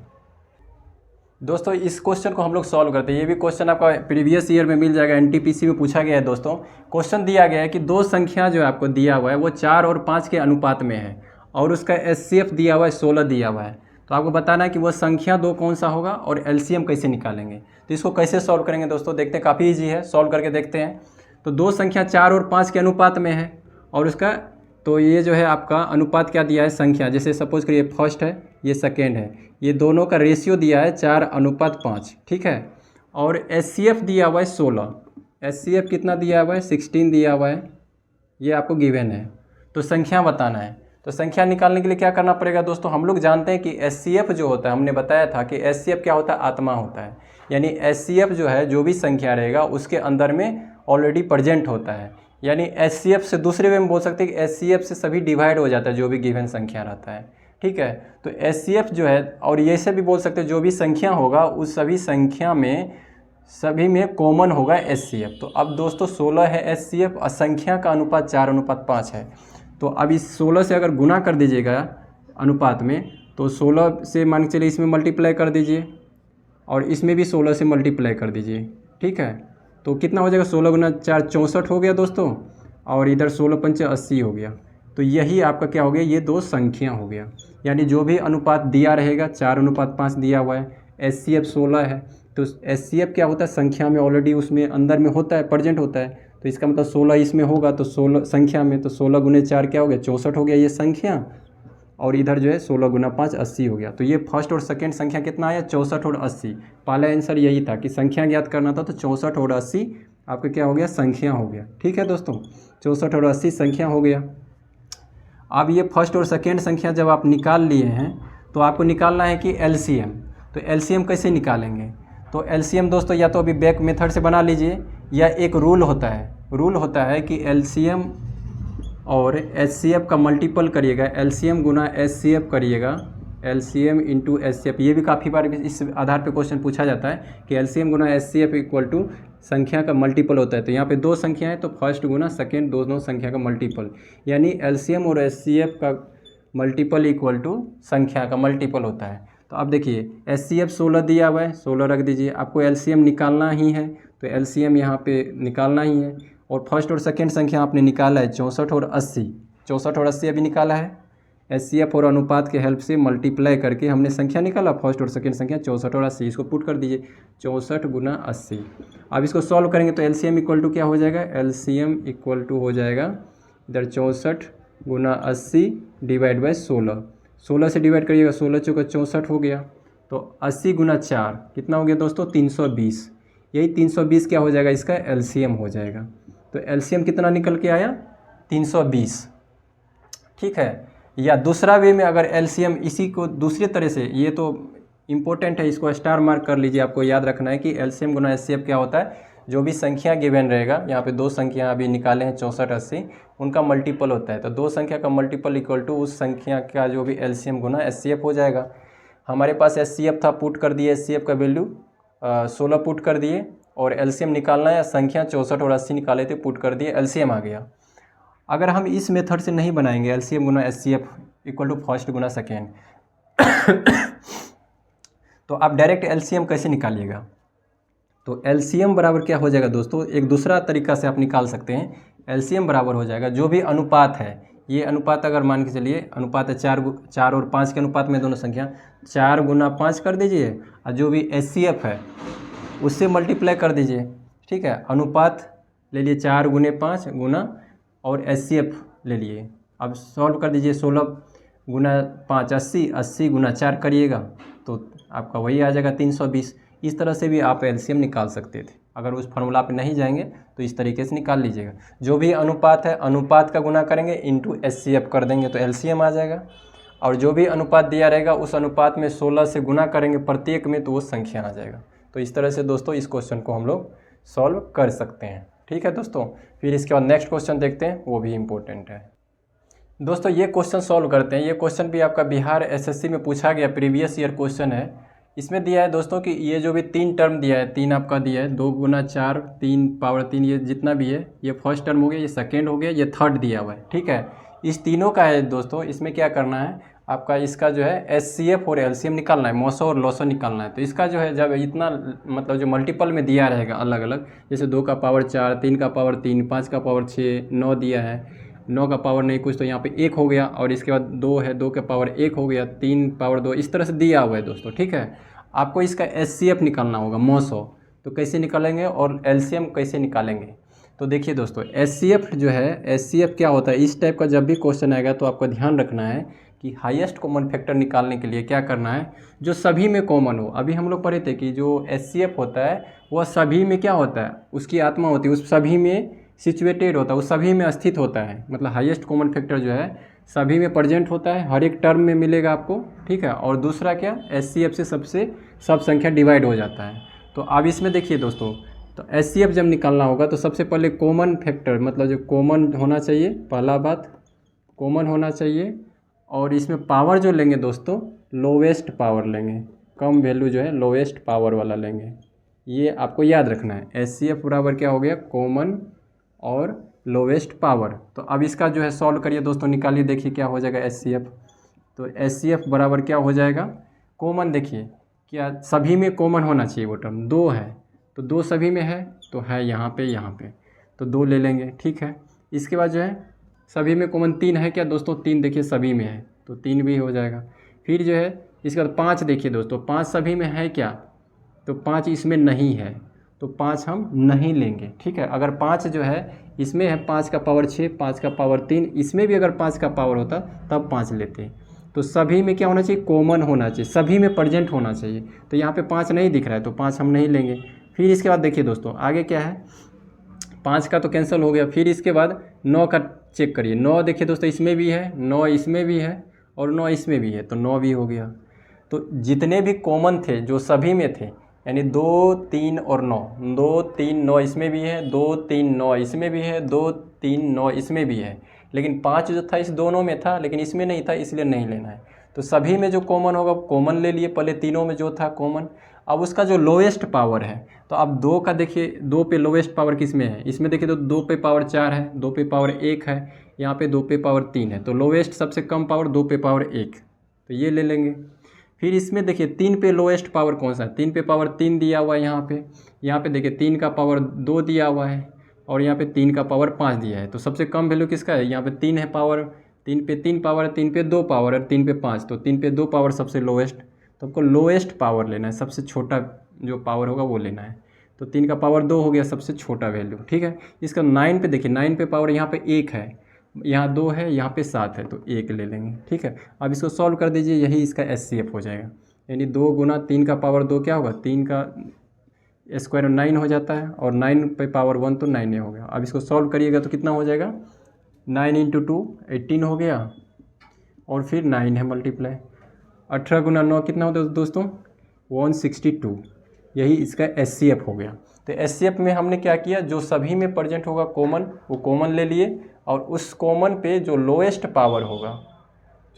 दोस्तों इस क्वेश्चन को हम लोग सॉल्व करते हैं। ये भी क्वेश्चन आपका प्रीवियस ईयर में मिल जाएगा, एनटीपीसी में पूछा गया है दोस्तों। क्वेश्चन दिया गया है कि दो संख्या जो आपको दिया हुआ है वो 4 और 5 के अनुपात में है, और उसका एचसीएफ दिया हुआ है 16 दिया हुआ है। तो आपको बताना है कि वो संख्या दो कौन सा होगा और एलसीएम कैसे निकालेंगे। तो इसको कैसे सॉल्व करेंगे दोस्तों, देखते हैं, काफ़ी ईजी है, सॉल्व करके देखते हैं। तो दो संख्या 4 और 5 के अनुपात में है, और उसका तो ये जो है आपका अनुपात क्या दिया है, संख्या, जैसे सपोज करिए फर्स्ट है, ये सेकेंड है, ये दोनों का रेशियो दिया है 4:5, ठीक है। और एचसीएफ दिया हुआ है 16, एचसीएफ कितना दिया हुआ है, 16 दिया हुआ है, ये आपको गिवन है। तो संख्या बताना है। तो संख्या निकालने के लिए क्या करना पड़ेगा दोस्तों, हम लोग जानते हैं कि एचसीएफ जो होता है, हमने बताया था कि एचसीएफ क्या होता है, आत्मा होता है। यानी एचसीएफ जो है, जो भी संख्या रहेगा उसके अंदर में ऑलरेडी प्रेजेंट होता है। यानी एचसीएफ से दूसरे वे में बोल सकते हैं कि एचसीएफ से सभी डिवाइड हो जाता है जो भी गिवन संख्या रहता है, ठीक है। तो एचसीएफ जो है, और ये से भी बोल सकते हैं जो भी संख्या होगा उस सभी संख्या में सभी में कॉमन होगा एचसीएफ। तो अब दोस्तों 16 है एचसीएफ, और संख्या का अनुपात 4:5 है। तो अब इस 16 से अगर गुना कर दीजिएगा अनुपात में, तो 16 से मान के चलिए इसमें मल्टीप्लाई कर दीजिए, और इसमें भी 16 से मल्टीप्लाई कर दीजिए, ठीक है। तो कितना हो जाएगा, 16 गुना 4 64 हो गया दोस्तों, और इधर 16 पंचे 80 हो गया। तो यही आपका क्या हो गया, ये दो संख्या हो गया। यानी जो भी अनुपात दिया रहेगा 4:5 दिया हुआ है, एचसीएफ 16 है, तो एचसीएफ क्या होता है, संख्या में ऑलरेडी उसमें अंदर में होता है, प्रेजेंट होता है। तो इसका मतलब 16 इसमें होगा तो 16 संख्या में, तो 16 गुने 4 क्या हो गया 64 हो गया ये संख्या, और इधर जो है 16 गुना 5 80 हो गया। तो ये फर्स्ट और सेकंड संख्या कितना आया 64 और 80। पहला आंसर यही था कि संख्या ज्ञात करना था, तो 64 और 80 आपका क्या हो गया संख्या हो गया। ठीक है दोस्तों, 64 और 80 संख्या हो गया। अब ये फर्स्ट और सेकेंड संख्या जब आप निकाल लिए हैं तो आपको निकालना है कि एलसीएम। तो एलसीएम कैसे निकालेंगे? तो एलसीएम दोस्तों या तो अभी बैक मेथड से बना लीजिए, या एक रूल होता है कि एलसीएम और एचसीएफ का मल्टीपल करिएगा, एलसीएम गुना एचसीएफ करिएगा, एलसीएम इंटू एचसीएफ। ये भी काफ़ी बार इस आधार पे क्वेश्चन पूछा जाता है कि एलसीएम गुना एचसीएफ इक्वल टू संख्या का मल्टीपल होता है। तो यहाँ पे दो संख्या है तो फर्स्ट गुना सेकेंड दोनों संख्या का मल्टीपल, यानी एलसीएम और एचसीएफ का मल्टीपल इक्वल टू संख्या का मल्टीपल होता है। तो अब देखिए एचसीएफ 16 दिया हुआ है, 16 रख दीजिए, आपको एलसीएम निकालना ही है तो एलसीएम यहाँ पे निकालना ही है। और फर्स्ट और सेकेंड संख्या आपने निकाला है 64 और 80, 64 और 80 अभी निकाला है। एचसीएफ और अनुपात के हेल्प से मल्टीप्लाई करके हमने संख्या निकाला, फर्स्ट और सेकेंड संख्या 64 और 80, इसको पुट कर दीजिए 64 गुना 80। अब इसको सॉल्व करेंगे तो एलसीएम इक्वल टू क्या हो जाएगा, एलसीएम इक्वल टू हो जाएगा इधर 64 गुना 80 डिवाइड बाई 16, 16 से डिवाइड करिएगा, 16 चौका 64 हो गया। तो 80 गुना 4 कितना हो गया दोस्तों 320, यही 320 क्या हो जाएगा इसका एलसीएम हो जाएगा। तो एलसीएम कितना निकल के आया 320। ठीक है, या दूसरा वे में अगर एलसीएम इसी को दूसरी तरह से, ये तो इम्पोर्टेंट है, इसको स्टार मार्क कर लीजिए, आपको याद रखना है कि एलसीएम गुना एचसीएफ क्या होता है, जो भी संख्या गिवन रहेगा, यहाँ पे दो संख्या अभी निकाले हैं 64 80, उनका मल्टीपल होता है। तो दो संख्या का मल्टीपल इक्वल टू उस संख्या का जो भी एलसीएम गुना एचसीएफ हो जाएगा। हमारे पास एचसीएफ था, पुट कर दिए एचसीएफ का वैल्यू 16 पुट कर दिए, और एलसीएम निकालना है संख्या 64 और 80 निकाले थे, पुट कर दिए, एलसीएम आ गया। अगर हम इस मेथड से नहीं बनाएंगे एलसीएम गुना एचसीएफ इक्वल टू फर्स्ट गुना सेकेंड तो आप डायरेक्ट एलसीएम कैसे निकालिएगा? तो एलसीएम बराबर क्या हो जाएगा दोस्तों, एक दूसरा तरीका से आप निकाल सकते हैं। एलसीएम बराबर हो जाएगा जो भी अनुपात है, ये अनुपात अगर मान के चलिए अनुपात है 4 और 5 के अनुपात में दोनों संख्या, 4 गुना 5 कर दीजिए, और जो भी एचसीएफ है उससे मल्टीप्लाई कर दीजिए। ठीक है, अनुपात ले लिए 4 गुने 5 गुना और एचसीएफ ले लिए, अब सॉल्व कर दीजिए, 16 गुना 5 80, 80 गुना 4 करिएगा तो आपका वही आ जाएगा 320। इस तरह से भी आप एलसीएम निकाल सकते थे, अगर उस फार्मूला पे नहीं जाएंगे तो इस तरीके से निकाल लीजिएगा। जो भी अनुपात है अनुपात का गुना करेंगे इंटू एचसीएफ कर देंगे तो एलसीएम आ जाएगा, और जो भी अनुपात दिया रहेगा उस अनुपात में 16 से गुना करेंगे प्रत्येक में तो वो संख्या आ जाएगा। तो इस तरह से दोस्तों इस क्वेश्चन को हम लोग सॉल्व कर सकते हैं। ठीक है दोस्तों, फिर इसके बाद नेक्स्ट क्वेश्चन देखते हैं, वो भी इम्पोर्टेंट है। दोस्तों ये क्वेश्चन सॉल्व करते हैं। ये क्वेश्चन भी आपका बिहार एसएससी में पूछा गया, प्रीवियस ईयर क्वेश्चन है। इसमें दिया है दोस्तों कि ये जो भी 3 टर्म दिया है, 3 आपका दिया है, 2 गुना 4 3 पावर 3, ये जितना भी है, ये फर्स्ट टर्म हो गया, ये सेकेंड हो गया, ये थर्ड दिया हुआ है। ठीक है, इस तीनों का है दोस्तों। इसमें क्या करना है आपका, इसका जो है एचसीएफ और एलसीएम निकालना है, मौसो और लॉसो निकालना है। तो इसका जो है जब इतना मतलब जो मल्टीपल में दिया रहेगा अलग अलग, जैसे 2 का पावर 4, 3 का पावर 3, 5 का पावर 6, 9 दिया है, 9 का पावर नहीं कुछ, तो यहाँ पे 1 हो गया, और इसके बाद 2 है, 2 का पावर 1 हो गया, 3 पावर 2, इस तरह से दिया हुआ है दोस्तों। ठीक है, आपको इसका एचसीएफ निकालना होगा मौसो, तो कैसे निकालेंगे और एलसीएम कैसे निकालेंगे? तो देखिए दोस्तों एचसीएफ जो है, एचसीएफ क्या होता है, इस टाइप का जब भी क्वेश्चन आएगा तो आपको ध्यान रखना है कि हाईएस्ट कॉमन फैक्टर निकालने के लिए क्या करना है, जो सभी में कॉमन हो। अभी हम लोग पढ़े थे कि जो एचसीएफ होता है वह सभी में क्या होता है, उसकी आत्मा होती है, उस सभी में सिचुएटेड होता है, उस सभी में स्थित होता है। मतलब हाईएस्ट कॉमन फैक्टर जो है सभी में प्रेजेंट होता है, हर एक टर्म में मिलेगा आपको। ठीक है, और दूसरा क्या, एचसीएफ से सब संख्या डिवाइड हो जाता है। तो अब इसमें देखिए दोस्तों, तो एचसीएफ जब निकालना होगा तो सबसे पहले कॉमन फैक्टर, मतलब जो कॉमन होना चाहिए, पहला बात कॉमन होना चाहिए, और इसमें पावर जो लेंगे दोस्तों लोवेस्ट पावर लेंगे, कम वैल्यू जो है लोवेस्ट पावर वाला लेंगे, ये आपको याद रखना है। एचसीएफ बराबर क्या हो गया, कॉमन और लोवेस्ट पावर। तो अब इसका जो है सॉल्व करिए दोस्तों, निकालिए, देखिए क्या हो जाएगा एचसीएफ। तो एचसीएफ बराबर क्या हो जाएगा, कॉमन, देखिए क्या सभी में कॉमन होना चाहिए, वो टर्म 2 है, तो 2 सभी में है, तो है यहाँ पे, तो 2 ले लेंगे। ठीक है, इसके बाद जो है सभी में कॉमन 3 है क्या दोस्तों, 3 देखिए सभी में है, तो 3 भी हो जाएगा। फिर जो है इसके बाद 5 देखिए दोस्तों, 5 सभी में है क्या, तो 5 इसमें नहीं है, तो 5 हम नहीं लेंगे, ठीक है। अगर 5 जो है इसमें है 5 का पावर 6, 5 का पावर 3, इसमें भी अगर 5 का पावर होता तब 5 लेते। तो सभी में क्या होना चाहिए, कॉमन होना चाहिए, सभी में प्रेजेंट होना चाहिए। तो यहाँ पे 5 नहीं दिख रहा है तो 5 हम नहीं लेंगे। फिर इसके बाद देखिए दोस्तों आगे क्या है, 5 का तो कैंसिल हो गया। फिर इसके बाद 9 का चेक करिए, 9 देखिए दोस्तों इसमें भी है, 9 इसमें भी है और 9 इसमें भी है, तो 9 भी हो गया। तो जितने भी कॉमन थे जो सभी में थे, यानी 2, 3 और 9, 2, 3, 9 इसमें भी है, 2, 3, 9 इसमें भी है, 2, 3, 9 इसमें भी है, लेकिन 5 जो था इस दोनों में था लेकिन इसमें नहीं था, इसलिए नहीं लेना है। तो सभी में जो कॉमन होगा कॉमन ले लिए, पहले तीनों में जो था कॉमन। अब उसका जो लोएस्ट पावर है, तो अब 2 का देखिए, 2 पे लोएस्ट पावर किस में है, इसमें देखिए तो 2 पे पावर 4 है, 2 पे पावर 1 है, यहाँ पे 2 पे पावर 3 है, तो लोएस्ट सबसे कम पावर 2 पे पावर 1, तो ये ले लेंगे। फिर इसमें देखिए 3 पे लोएस्ट पावर कौन सा है, 3 पे पावर 3 दिया हुआ है यहाँ पे देखिए 3 का पावर 2 दिया हुआ है और यहाँ पे 3 का पावर 5 दिया है। तो सबसे कम वैल्यू किसका है, यहाँ पे 3 है पावर, 3 पे 3 पावर है, 3 पे 2 पावर है, 3 पे 5, तो 3 पे 2 पावर सबसे लोएस्ट। तो आपको लोएस्ट पावर लेना है, सबसे छोटा जो पावर होगा वो लेना है। तो 3 का पावर 2 हो गया सबसे छोटा वैल्यू, ठीक है। इसका 9 पे देखिए, 9 पे पावर यहाँ पे 1 है, यहाँ 2 है, यहाँ पे 7 है, तो 1 ले लेंगे, ठीक है। अब इसको सॉल्व कर दीजिए, यही इसका SCF हो जाएगा। यानी 2 गुना 3 का पावर 2 क्या होगा, 3 का स्क्वायर 9 हो जाता है और 9 पे पावर 1 तो 9 हो गया। अब इसको सॉल्व करिएगा तो कितना हो जाएगा, 9 × 2 18 हो गया और फिर 9 है मल्टीप्लाई। 18 गुना 9 कितना होता है दोस्तों, 162। यही इसका SCF हो गया। तो SCF में हमने क्या किया, जो सभी में प्रेजेंट होगा कॉमन, वो कॉमन ले लिए और उस कॉमन पे जो लोएस्ट पावर होगा,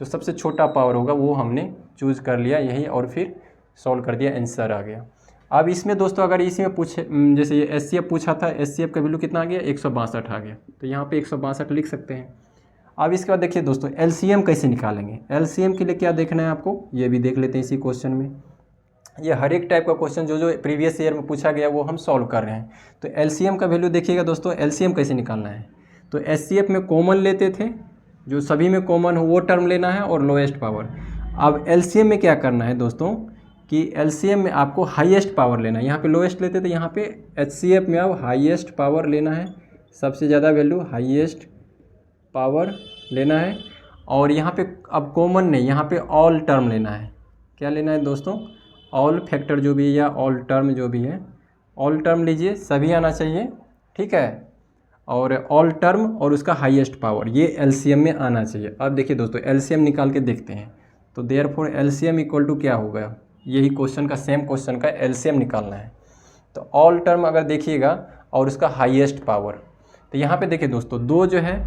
जो सबसे छोटा पावर होगा, वो हमने चूज़ कर लिया यही, और फिर सॉल्व कर दिया, आंसर आ गया। अब इसमें दोस्तों अगर इसी में पूछे, जैसे ये SCF पूछा था, SCF का वैल्यू कितना आ गया, 162 आ गया, तो यहाँ पे 162 लिख सकते हैं। अब इसके बाद देखिए दोस्तों LCM कैसे निकालेंगे। LCM के लिए क्या देखना है आपको, ये भी देख लेते हैं इसी क्वेश्चन में। ये हर एक टाइप का क्वेश्चन जो प्रीवियस ईयर में पूछा गया वो हम सॉल्व कर रहे हैं। तो LCM का वैल्यू देखिएगा दोस्तों, LCM कैसे निकालना है। तो SCF में कॉमन लेते थे, जो सभी में कॉमन हो वो टर्म लेना है और लोएस्ट पावर। अब LCM में क्या करना है दोस्तों कि LCM में आपको हाईएस्ट पावर लेना है। यहाँ पे लोएस्ट लेते थे, यहाँ पे HCF में अब हाईएस्ट पावर लेना है, सबसे ज़्यादा वैल्यू हाईएस्ट पावर लेना है। और यहाँ पे अब कॉमन नहीं, यहाँ पे ऑल टर्म लेना है। क्या लेना है दोस्तों, ऑल फैक्टर जो भी है या ऑल टर्म जो भी है, ऑल टर्म लीजिए, सभी आना चाहिए, ठीक है। और ऑल टर्म और उसका हाईएस्ट पावर, ये LCM में आना चाहिए। अब देखिए दोस्तों LCM निकाल के देखते हैं। तो देयरफॉर LCM इक्वल टू क्या होगा, यही क्वेश्चन का, सेम क्वेश्चन का LCM निकालना है। तो ऑल टर्म अगर देखिएगा और उसका हाईएस्ट पावर, तो यहाँ पे देखिए दोस्तों 2 जो है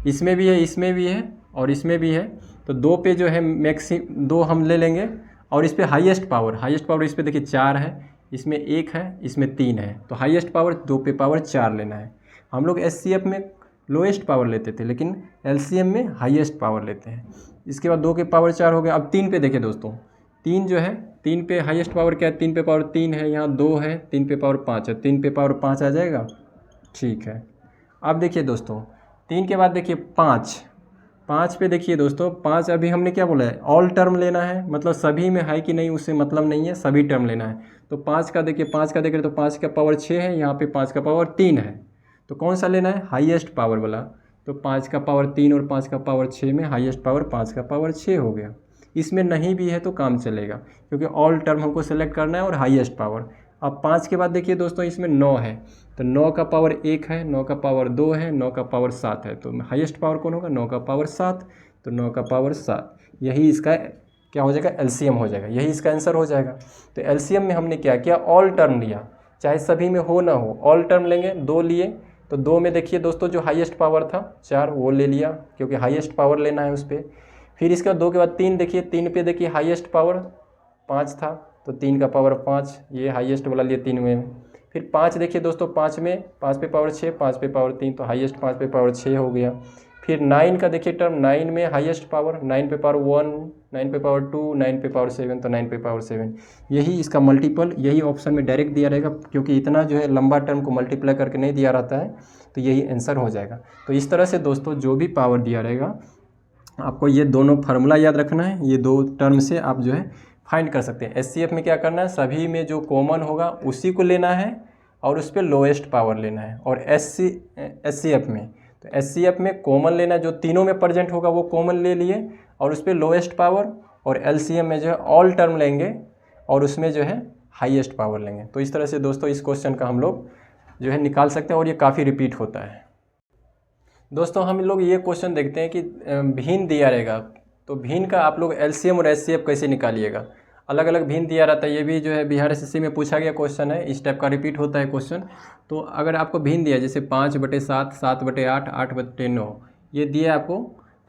इसमें भी है, इसमें भी है और इसमें भी है, तो 2 पे जो है मैक्सिमम 2 हम ले लेंगे और इस पे हाईएस्ट पावर इस पे देखिए 4 है, इसमें 1 है, इसमें 3 है, तो हाईएस्ट पावर 2 पे पावर 4 लेना है। हम लोग SCF में लोएस्ट पावर लेते थे, लेकिन LCM में हाईएस्ट पावर लेते हैं। इसके बाद 2 के पावर 4 हो गया। अब 3 पे देखिए दोस्तों, 3 जो है, 3 पे हाईएस्ट पावर क्या है, 3 पे पावर 3 है, यहाँ 2 है, 3 पे पावर 5 है, 3 पे पावर 5 आ जाएगा, ठीक है। अब देखिए दोस्तों 3 के बाद देखिए 5 पे देखिए दोस्तों, 5 अभी हमने क्या बोला है, ऑल टर्म लेना है, मतलब सभी में है कि नहीं उससे मतलब नहीं है, सभी टर्म लेना है। तो 5 का देखिए, 5 का देखें तो 5 का पावर 6 है, यहाँ पे 5 का पावर 3 है, तो कौन सा लेना है, हाईएस्ट पावर वाला। तो 5 का पावर 3 और 5 का पावर 6 में हाईएस्ट पावर 5 का पावर 6 हो गया। इसमें नहीं भी है तो काम चलेगा, क्योंकि ऑल टर्म हमको सेलेक्ट करना है और हाईएस्ट पावर। अब 5 के बाद देखिए दोस्तों इसमें 9 है, तो 9 का पावर 1 है, 9 का पावर 2 है, 9 का पावर 7 है, तो हाईएस्ट पावर कौन होगा, 9 का पावर 7, तो 9 का पावर 7, यही इसका क्या हो जाएगा, LCM हो जाएगा, यही इसका आंसर हो जाएगा। तो LCM में हमने क्या किया, ऑल टर्म लिया, चाहे सभी में हो ना हो, ऑल टर्म लेंगे। 2 लिए, तो 2 में देखिए दोस्तों जो हाईएस्ट पावर था 4, वो ले लिया, क्योंकि हाईएस्ट पावर लेना है उस पर। फिर इसके बाद 2 के बाद 3 देखिए, 3 पे देखिए हाईएस्ट पावर 5 था, तो 3 का पावर 5, ये हाईएस्ट वाला लिए 3 में। फिर 5 देखिए दोस्तों, 5 में 5 पे पावर 6, 5 पे पावर 3, तो हाईएस्ट 5 पे पावर 6 हो गया। फिर 9 का देखिए टर्म, 9 में हाईएस्ट पावर, 9 पे पावर 1, 9 पे पावर 2, 9 पे पावर 7, तो 9 पे पावर 7, यही इसका मल्टीपल, यही ऑप्शन में डायरेक्ट दिया रहेगा, क्योंकि इतना जो है लंबा टर्म को मल्टीप्लाई करके नहीं दिया रहता है, तो यही आंसर हो जाएगा। तो इस तरह से दोस्तों जो भी पावर दिया रहेगा, आपको ये दोनों फार्मूला याद रखना है, ये 2 टर्म से आप जो है फाइंड कर सकते हैं। SCF में क्या करना है, सभी में जो कॉमन होगा उसी को लेना है, और उस पर लोएस्ट पावर लेना है। और SCF में, तो SCF में कॉमन लेना, जो तीनों में प्रेजेंट होगा वो कॉमन ले लिए और उस पर लोएस्ट पावर। और LCM में जो है ऑल टर्म लेंगे और उसमें जो है हाईएस्ट पावर लेंगे। तो इस तरह से दोस्तों इस क्वेश्चन का हम लोग जो है निकाल सकते हैं और ये काफ़ी रिपीट होता है। दोस्तों हम लोग ये क्वेश्चन देखते हैं कि भिन्न दिया रहेगा, तो भिन्न का आप लोग LCM और SCF कैसे निकालिएगा। अलग अलग भिन्न दिया रहता है, ये भी जो है बिहार SSC में पूछा गया क्वेश्चन है, इस टाइप का रिपीट होता है क्वेश्चन। तो अगर आपको भिन्न दिया जैसे 5/7, 7/8, 8/9, ये दिया आपको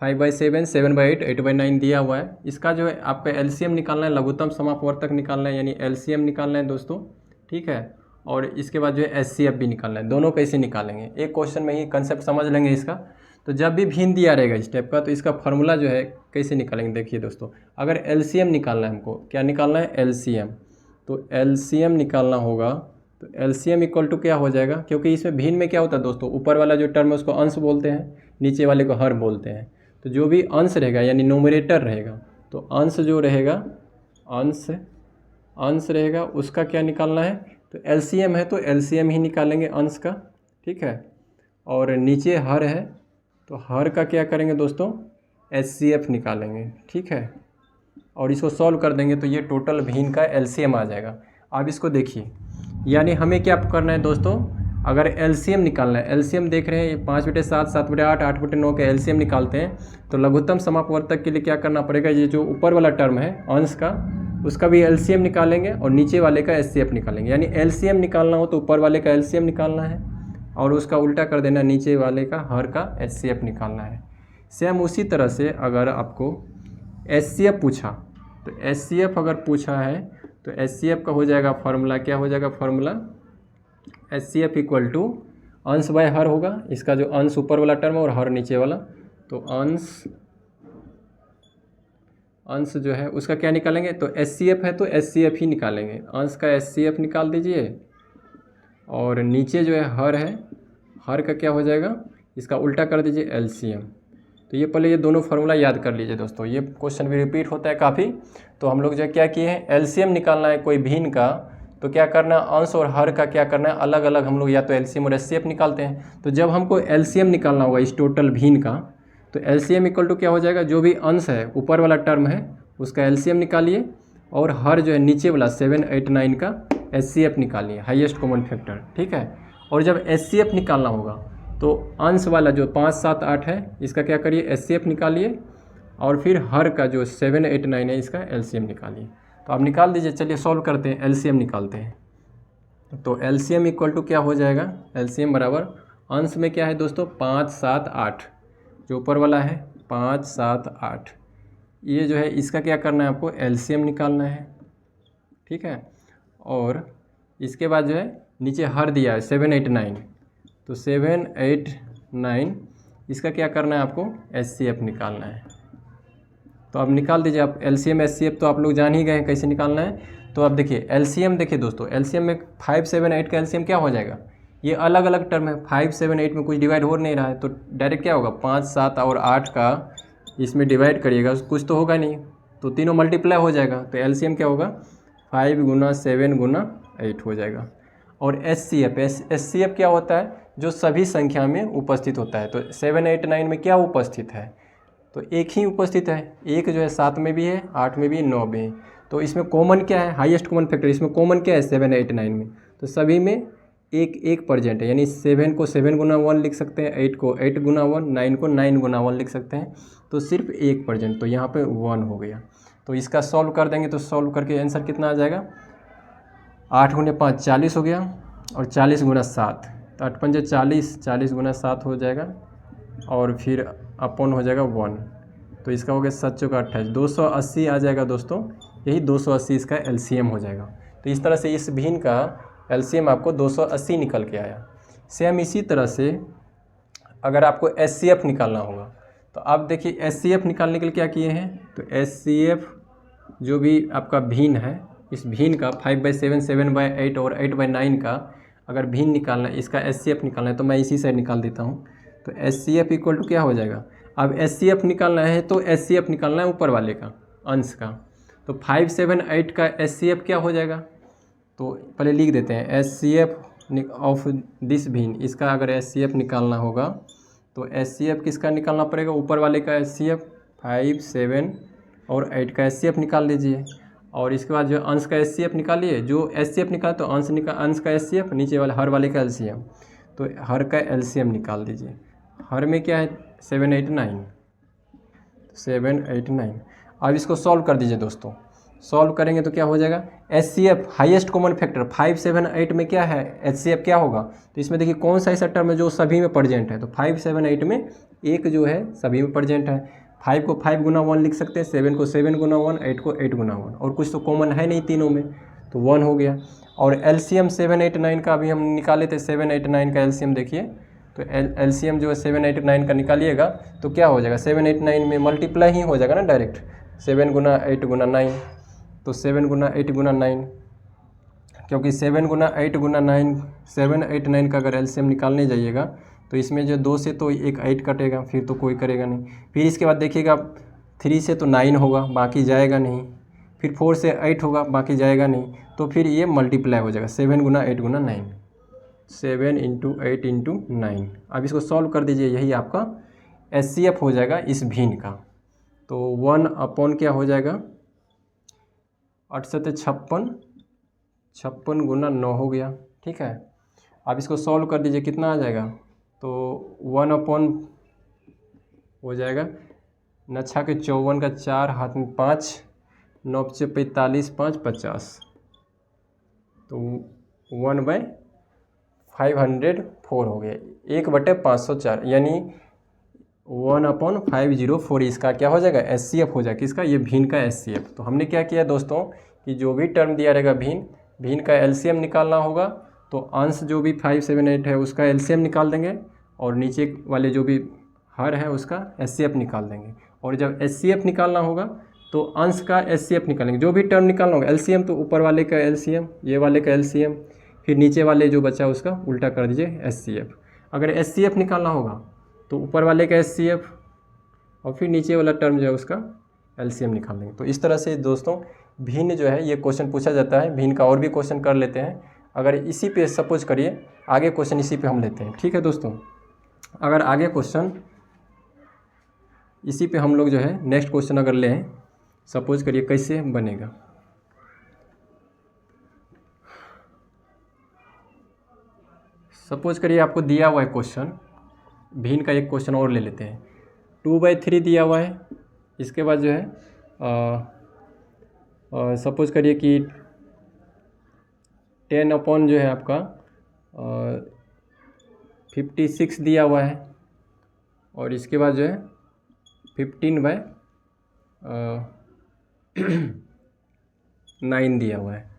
5/7, 7/8, 8/9 दिया हुआ है। इसका जो है आपका LCM निकालना है, लघुत्तम समापवर्तक निकालना है, यानी LCM निकालना है दोस्तों, ठीक है। और इसके बाद जो है SCF भी निकालना है। दोनों कैसे निकालेंगे, एक क्वेश्चन में ही कंसेप्ट समझ लेंगे इसका। तो जब भी भिन्न दिया रहेगा इस टाइप का, तो इसका फार्मूला जो है कैसे निकालेंगे देखिए दोस्तों। अगर LCM निकालना है हमको, क्या निकालना है LCM, तो LCM निकालना होगा तो LCM इक्वल टू क्या हो जाएगा, क्योंकि इसमें भिन्न में क्या होता है दोस्तों, ऊपर वाला जो टर्म है उसको अंश बोलते हैं, नीचे वाले को हर बोलते हैं। तो जो भी अंश रहेगा यानी न्यूमरेटर रहेगा, तो अंश जो रहेगा, अंश रहेगा उसका क्या निकालना है, तो LCM है तो LCM ही निकालेंगे अंश का, ठीक है। और नीचे हर है तो हर का क्या करेंगे दोस्तों, SCF निकालेंगे, ठीक है। और इसको सॉल्व कर देंगे तो ये टोटल भिन्न का LCM आ जाएगा। अब इसको देखिए, यानी हमें क्या करना है दोस्तों, अगर LCM निकालना है, LCM देख रहे हैं 5/7, 7/8, 8/9 के LCM निकालते हैं, तो लघुत्तम समापवर्तक के लिए क्या करना पड़ेगा, ये जो ऊपर वाला टर्म है अंश का, उसका भी LCM निकालेंगे और नीचे वाले का SCF निकालेंगे। यानी LCM निकालना हो तो ऊपर वाले का LCM निकालना है और उसका उल्टा कर देना, नीचे वाले का हर का SCF निकालना है। सेम उसी तरह से अगर आपको SCF पूछा, तो SCF अगर पूछा है तो SCF का हो जाएगा फार्मूला, क्या हो जाएगा फार्मूला, SCF इक्वल टू अंश बाय हर होगा। इसका जो अंश ऊपर वाला टर्म है और हर नीचे वाला, तो अंश जो है उसका क्या निकालेंगे, तो SCF है तो SCF ही निकालेंगे, अंश का SCF निकाल दीजिए। और नीचे जो है हर का क्या हो जाएगा, इसका उल्टा कर दीजिए LCM। तो ये पहले ये दोनों फार्मूला याद कर लीजिए दोस्तों, ये क्वेश्चन भी रिपीट होता है काफ़ी। तो हम लोग जो क्या किए हैं, LCM निकालना है कोई भिन्न का, तो क्या करना है, अंश और हर का क्या करना है, अलग अलग हम लोग या तो LCM और SCF निकालते हैं। तो जब हमको LCM निकालना होगा इस टोटल भिन्न का, तो LCM इक्वल टू क्या हो जाएगा, जो भी अंश है ऊपर वाला टर्म है उसका LCM निकालिए और हर जो है नीचे वाला 7, 8, 9 का SCF निकालिए, हाईएस्ट कॉमन फैक्टर, ठीक है। और जब SCF निकालना होगा तो अंश वाला जो 5, 7, 8 है इसका क्या करिए, SCF निकालिए और फिर हर का जो 7, 8, 9 है इसका LCM निकालिए। तो आप निकाल दीजिए, चलिए सॉल्व करते हैं, LCM निकालते हैं। तो LCM इक्वल टू क्या हो जाएगा, LCM बराबर अंश में क्या है दोस्तों 5, 7, 8, जो ऊपर वाला है 5, 7, 8, ये जो है इसका क्या करना है आपको, LCM निकालना है, ठीक है। और इसके बाद जो है नीचे हर दिया है 7, 8, 9, तो 7, 8, 9 इसका क्या करना है आपको, SCF निकालना है। तो अब निकाल दीजिए आप LCM SCF, तो आप लोग जान ही गए हैं कैसे निकालना है। तो अब देखिए LCM, देखिए दोस्तों LCM में 5, 7, 8 का LCM क्या हो जाएगा, ये अलग अलग टर्म है, 5, 7, 8 में कुछ डिवाइड हो नहीं रहा है, तो डायरेक्ट क्या होगा 5, 7 और 8 का इसमें डिवाइड करिएगा, कुछ तो होगा नहीं, तो तीनों मल्टीप्लाई हो जाएगा। तो LCM क्या होगा 5 × 7 × 8 हो जाएगा। और SCF क्या होता है, जो सभी संख्या में उपस्थित होता है। तो 7, 8, 9 में क्या उपस्थित है, तो एक ही उपस्थित है, एक जो है 7 में भी है, 8 में भी है, 9 में है। तो इसमें कॉमन क्या है, हाईएस्ट कॉमन फैक्टर, इसमें कॉमन क्या है 7, 8, 9 में, तो सभी में एक प्रेजेंट है। यानी 7 को 7 × 1 लिख सकते हैं, 8 को 8 × 1, 9 को 9 × 1 लिख सकते हैं, तो सिर्फ एक प्रेजेंट, तो यहाँ पे 1 हो गया। तो इसका सॉल्व कर देंगे, तो सॉल्व करके आंसर कितना आ जाएगा, 8 × 5 40 हो गया और 40 × 7, तो 8 × 5 40, 40 × 7 हो जाएगा और फिर अपॉन हो जाएगा 1, तो इसका हो गया 7 × 28, 280 आ जाएगा दोस्तों, यही 280 इसका LCM हो जाएगा। तो इस तरह से इस भिन्न का LCM आपको 280 निकल के आया। सेम इसी तरह से अगर आपको SCF निकालना होगा, तो आप देखिए SCF निकालने के लिए क्या किए हैं, तो SCF जो भी आपका भिन्न है, इस भिन्न का 5/7, 7/8 और 8/9 का अगर भिन्न निकालना है, इसका SCF निकालना है, तो मैं इसी साइड निकाल देता हूँ। तो SCF इक्वल टू क्या हो जाएगा, अब SCF निकालना है तो SCF निकालना है ऊपर वाले का, अंश का, तो 5, 7, 8 का SCF क्या हो जाएगा, तो पहले लिख देते हैं SCF ऑफ दिस भिन्न, इसका अगर HCF निकालना होगा तो HCF किसका निकालना पड़ेगा, ऊपर वाले का HCF 5, 7 और 8 का HCF निकाल लीजिए। और इसके बाद जो अंश का HCF निकालिए, जो HCF निकाले तो अंश का HCF, नीचे वाले हर वाले का LCM, तो हर का LCM निकाल दीजिए। हर में क्या है 7, 8, 9, 7, 8, 9। अब इसको सॉल्व कर दीजिए दोस्तों। सॉल्व करेंगे तो क्या हो जाएगा, HCF हाईएस्ट कॉमन फैक्टर 5, 7, 8 में क्या है, HCF क्या होगा, तो इसमें देखिए कौन सा ऐसा टर्म है जो सभी में प्रेजेंट है, तो 5, 7, 8 में एक जो है सभी में प्रेजेंट है। 5 को 5 गुना 1 लिख सकते हैं, 7 को 7 गुना 1, 8 को 8 गुना 1, और कुछ तो कॉमन है नहीं तीनों में, तो 1 हो गया। और LCM 7, 8, 9 का अभी हम निकाले थे, 7, 8, 9 का LCM देखिए, तो LCM जो है 7, 8, 9 का निकालिएगा तो क्या हो जाएगा, 7, 8, 9 में मल्टीप्लाई ही हो जाएगा ना डायरेक्ट, 7 गुना 8 गुना 9, तो 7 गुना 8 गुना 9, क्योंकि 7 गुना 8 गुना 9, 7, 8, 9 का अगर LCM निकालने जाइएगा तो इसमें जो 2 से तो एक 8 कटेगा, फिर तो कोई करेगा नहीं। फिर इसके बाद देखिएगा 3 से तो 9 होगा, बाकी जाएगा नहीं। फिर 4 से 8 होगा, बाकी जाएगा नहीं। तो फिर ये मल्टीप्लाई हो जाएगा, 7 गुना 8 गुना 9, 7 इंटू 8 इंटू 9। अब इसको सॉल्व कर दीजिए, यही आपका HCF हो जाएगा इस भिन्न का। तो 1 अपॉन क्या हो जाएगा, 8 से 56, 56 गुना 9 हो गया, ठीक है। अब इसको सॉल्व कर दीजिए, कितना आ जाएगा, तो 1 अपॉन हो जाएगा 9 के 54 का 4, हाथ में 5, 9 से 45, 5, 50, तो 1/504 हो गया, 1/504, यानी 1/504 इसका क्या हो जाएगा, HCF हो जाएगा। किसका, ये भिन्न का HCF। तो हमने क्या किया दोस्तों कि जो भी टर्म दिया रहेगा भिन्न का LCM निकालना होगा, तो अंश जो भी 5, 7, 8 है उसका LCM निकाल देंगे, और नीचे वाले जो भी हर है उसका HCF निकाल देंगे। और जब HCF निकालना होगा तो अंश का HCF निकालेंगे, जो भी टर्म निकालना होगा LCM, तो ऊपर वाले का LCM, ये वाले का LCM, फिर नीचे वाले जो बचा उसका उल्टा कर दीजिए HCF। अगर HCF निकालना होगा तो ऊपर वाले का HCF और फिर नीचे वाला टर्म जो है उसका LCM निकाल देंगे। तो इस तरह से दोस्तों भिन्न जो है ये क्वेश्चन पूछा जाता है। भिन्न का और भी क्वेश्चन कर लेते हैं, अगर इसी पे सपोज करिए आगे क्वेश्चन इसी पे हम लेते हैं, ठीक है दोस्तों। अगर आगे क्वेश्चन इसी पे हम लोग जो है नेक्स्ट क्वेश्चन अगर लें, सपोज करिए कैसे बनेगा, सपोज करिए आपको दिया हुआ है क्वेश्चन, भिन्न का एक क्वेश्चन और ले लेते हैं। 2/3 दिया हुआ है, इसके बाद जो है सपोज करिए कि 10 अपॉन जो है आपका 56 दिया हुआ है, और इसके बाद जो है 15/9 दिया हुआ है।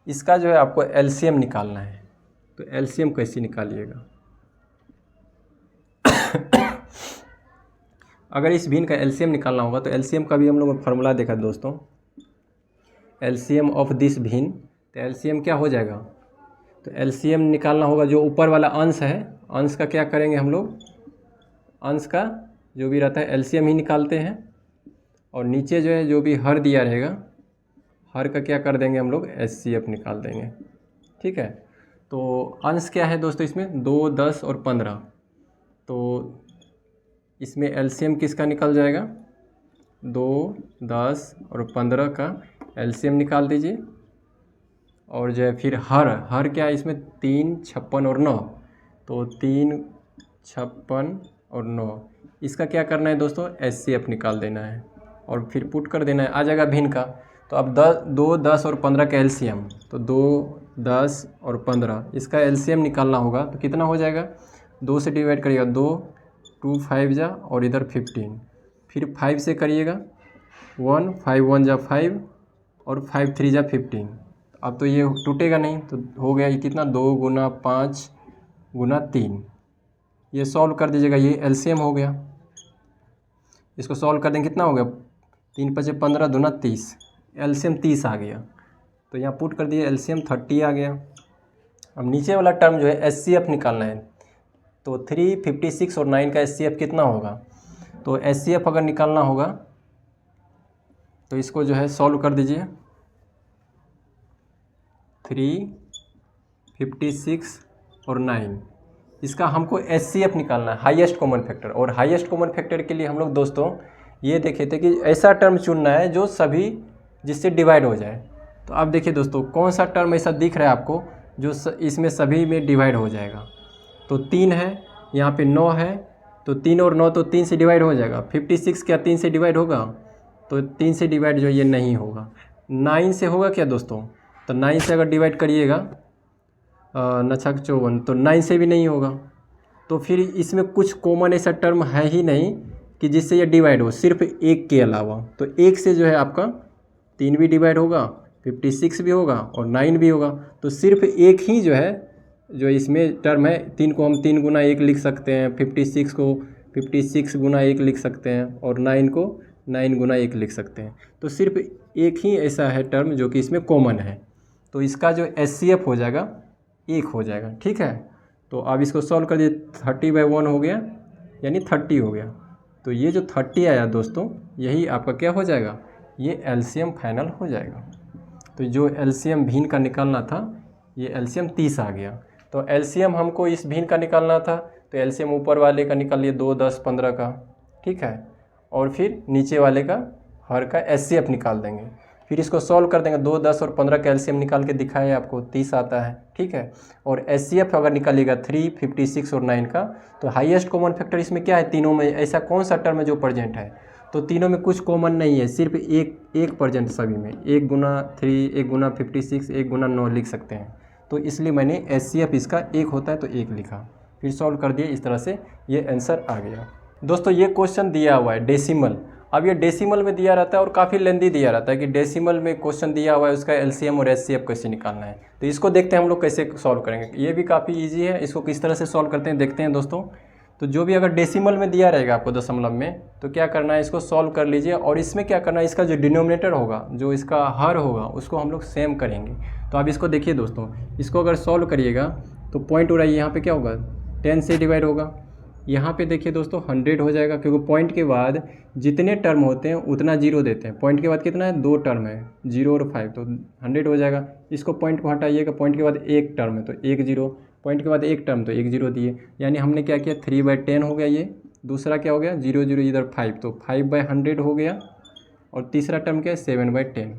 इसका जो है आपको LCM निकालना है, तो LCM कैसे निकालिएगा अगर इस भिन्न का LCM निकालना होगा तो LCM का भी हम लोग फार्मूला देखा दोस्तों, LCM ऑफ दिस भिन्न, तो LCM क्या हो जाएगा, तो LCM निकालना होगा जो ऊपर वाला अंश है, अंश का क्या करेंगे हम लोग, अंश का जो भी रहता है LCM ही निकालते हैं, और नीचे जो है जो भी हर दिया रहेगा हर का क्या कर देंगे हम लोग HCF निकाल देंगे, ठीक है। तो अंश क्या है दोस्तों इसमें 2, 10 और 15, तो इसमें LCM किसका निकल जाएगा, 2, 10 और 15 का LCM निकाल दीजिए। और जो है फिर हर क्या है इसमें 3, 56 और 9, तो 3, 56 और 9, इसका क्या करना है दोस्तों HCF निकाल देना है, और फिर पुट कर देना है, आ जाएगा भिन्न का। तो अब 2, 10 और 15 का LCM, तो 2, 10 और 15 इसका LCM निकालना होगा, तो कितना हो जाएगा, 2 से डिवाइड करिएगा, 2, 2, 5 जा और इधर 15, फिर 5 से करिएगा 1, 5, 1 जा 5 और 5, 3 जा 15। अब तो ये टूटेगा नहीं, तो हो गया ये कितना 2 गुना 5 गुना 3, ये सॉल्व कर दीजिएगा, ये LCM हो गया। इसको सॉल्व कर देंगे, कितना हो गया 3, 5, 15 दूना 30, LCM 30 आ गया। तो यहाँ पुट कर दिए LCM 30 आ गया। अब नीचे वाला टर्म जो है HCF निकालना है, तो 3, 56 और 9 का HCF कितना होगा, तो HCF अगर निकालना होगा तो इसको जो है सॉल्व कर दीजिए, 3, 56 और 9, इसका हमको HCF निकालना है, हाईएस्ट कॉमन फैक्टर। और हाईएस्ट कॉमन फैक्टर के लिए हम लोग दोस्तों ये देखे थे कि ऐसा टर्म चुनना है जो सभी जिससे डिवाइड हो जाए। तो अब देखिए दोस्तों, कौन सा टर्म ऐसा दिख रहा है आपको जो इसमें सभी में डिवाइड हो जाएगा। तो 3 है, यहाँ पे 9 है, तो 3 और 9 तो 3 से डिवाइड हो जाएगा। 56 क्या 3 से डिवाइड होगा? तो 3 से डिवाइड जो ये नहीं होगा। 9 से होगा क्या दोस्तों? तो 9 से अगर डिवाइड करिएगा 9×54, तो 9 से भी नहीं होगा। तो फिर इसमें कुछ कॉमन ऐसा टर्म है ही नहीं कि जिससे ये डिवाइड हो, सिर्फ 1 के अलावा। तो 1 से जो है आपका 3 भी डिवाइड होगा, 56 भी होगा और 9 भी होगा। तो सिर्फ एक ही जो है, जो इसमें टर्म है, 3 को हम 3 गुना 1 लिख सकते हैं, 56 को 56 गुना 1 लिख सकते हैं और 9 को 9 गुना 1 लिख सकते हैं। तो सिर्फ एक ही ऐसा है टर्म जो कि इसमें कॉमन है। तो इसका जो HCF हो जाएगा 1 हो जाएगा। ठीक है, तो अब इसको सॉल्व कर दिए, 30/1 हो गया, यानी 30 हो गया। तो ये जो 30 आया दोस्तों, यही आपका क्या हो जाएगा? ये LCM फाइनल हो जाएगा। तो जो LCM भिन्न का निकालना था, ये LCM 30 आ गया। तो LCM हमको इस भिन्न का निकालना था, तो LCM ऊपर वाले का निकाल लिए 2, 10, 15 का। ठीक है, और फिर नीचे वाले का हर का HCF निकाल देंगे। फिर इसको सॉल्व कर देंगे, 2, 10 और 15 का LCM निकाल के दिखाए आपको, 30 आता है। ठीक है, और HCF अगर निकालिएगा 3, 56 और 9 का, तो हाईएस्ट कॉमन फैक्टर इसमें क्या है? तीनों में ऐसा कौन सा टर्म है जो प्रेजेंट है? तो तीनों में कुछ कॉमन नहीं है, सिर्फ एक प्रेजेंट सभी में। 1 गुना 3, 1 गुना 56, 1 गुना 9 लिख सकते हैं। तो इसलिए मैंने HCF इसका 1 होता है तो 1 लिखा, फिर सॉल्व कर दिए। इस तरह से ये आंसर आ गया। दोस्तों ये क्वेश्चन दिया हुआ है डेसिमल। अब ये डेसिमल में दिया रहता है और काफ़ी लेंदी दिया रहता है कि डेसिमल में क्वेश्चन दिया हुआ है, उसका LCM और HCF कैसे निकालना है। तो इसको देखते हैं हम लोग कैसे सॉल्व करेंगे। ये भी काफ़ी ईजी है, इसको किस तरह से सॉल्व करते हैं देखते हैं दोस्तों। तो जो भी अगर डेसिमल में दिया रहेगा आपको दशमलव में, तो क्या करना है, इसको सॉल्व कर लीजिए। और इसमें क्या करना है, इसका जो डिनोमिनेटर होगा, जो इसका हर होगा, उसको हम लोग सेम करेंगे। तो अब इसको देखिए दोस्तों, इसको अगर सॉल्व करिएगा तो पॉइंट उड़ाइए, यहाँ पे क्या होगा? 10 से डिवाइड होगा। यहाँ पे देखिए दोस्तों 100 हो जाएगा, क्योंकि पॉइंट के बाद जितने टर्म होते हैं उतना जीरो देते हैं। पॉइंट के बाद कितना है? 2 टर्म है, 0 और 5, तो 100 हो जाएगा। इसको पॉइंट को हटाइएगा, पॉइंट के बाद 1 टर्म है तो 1 0, पॉइंट के बाद 1 टर्म तो 1 0 दिए, यानी हमने क्या किया? 3/10 हो गया ये। दूसरा क्या हो गया? 0 0 इधर 5, तो 5/100 हो गया। और तीसरा टर्म क्या है? 7/10।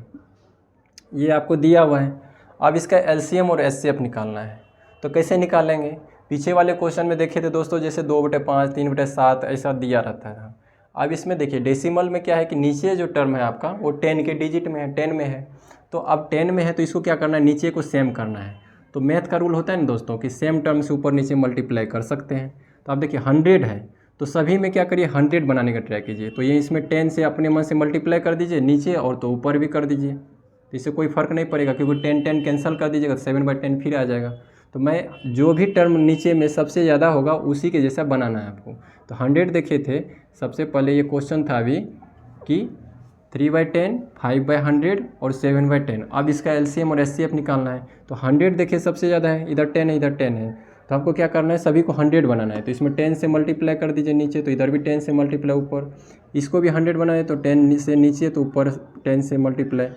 ये आपको दिया हुआ है। अब इसका LCM और HCF निकालना है। तो कैसे निकालेंगे? पीछे वाले क्वेश्चन में देखे थे दोस्तों, जैसे 2/5, 3/7 ऐसा दिया रहता था। अब इसमें देखिए डेसिमल में क्या है कि नीचे जो टर्म है आपका वो 10 के डिजिट में है, 10 में है। तो अब 10 में है तो इसको क्या करना है? नीचे को सेम करना है। तो मैथ का रूल होता है ना दोस्तों कि सेम टर्म से ऊपर नीचे मल्टीप्लाई कर सकते हैं। तो आप देखिए 100 है, तो सभी में क्या करिए? 100 बनाने का ट्राई कीजिए। तो ये इसमें 10 से अपने मन से मल्टीप्लाई कर दीजिए नीचे, और तो ऊपर भी कर दीजिए। तो इससे कोई फ़र्क नहीं पड़ेगा, क्योंकि 10 10 कैंसिल कर दीजिएगा तो 7/10 फिर आ जाएगा। तो मैं जो भी टर्म नीचे में सबसे ज़्यादा होगा उसी के जैसा बनाना है आपको। तो 100 देखे थे सबसे पहले, ये क्वेश्चन था अभी कि 3/10, 5/100 और 7/10। अब इसका LCM और HCF निकालना है। तो 100 देखिए सबसे ज़्यादा है, इधर 10 है, इधर 10 है। तो आपको क्या करना है? सभी को 100 बनाना है। तो इसमें 10 से मल्टीप्लाई कर दीजिए नीचे, तो इधर भी 10 से मल्टीप्लाई ऊपर। इसको भी 100 बनाना है, तो 10 से नीचे तो ऊपर 10 से मल्टीप्लाई।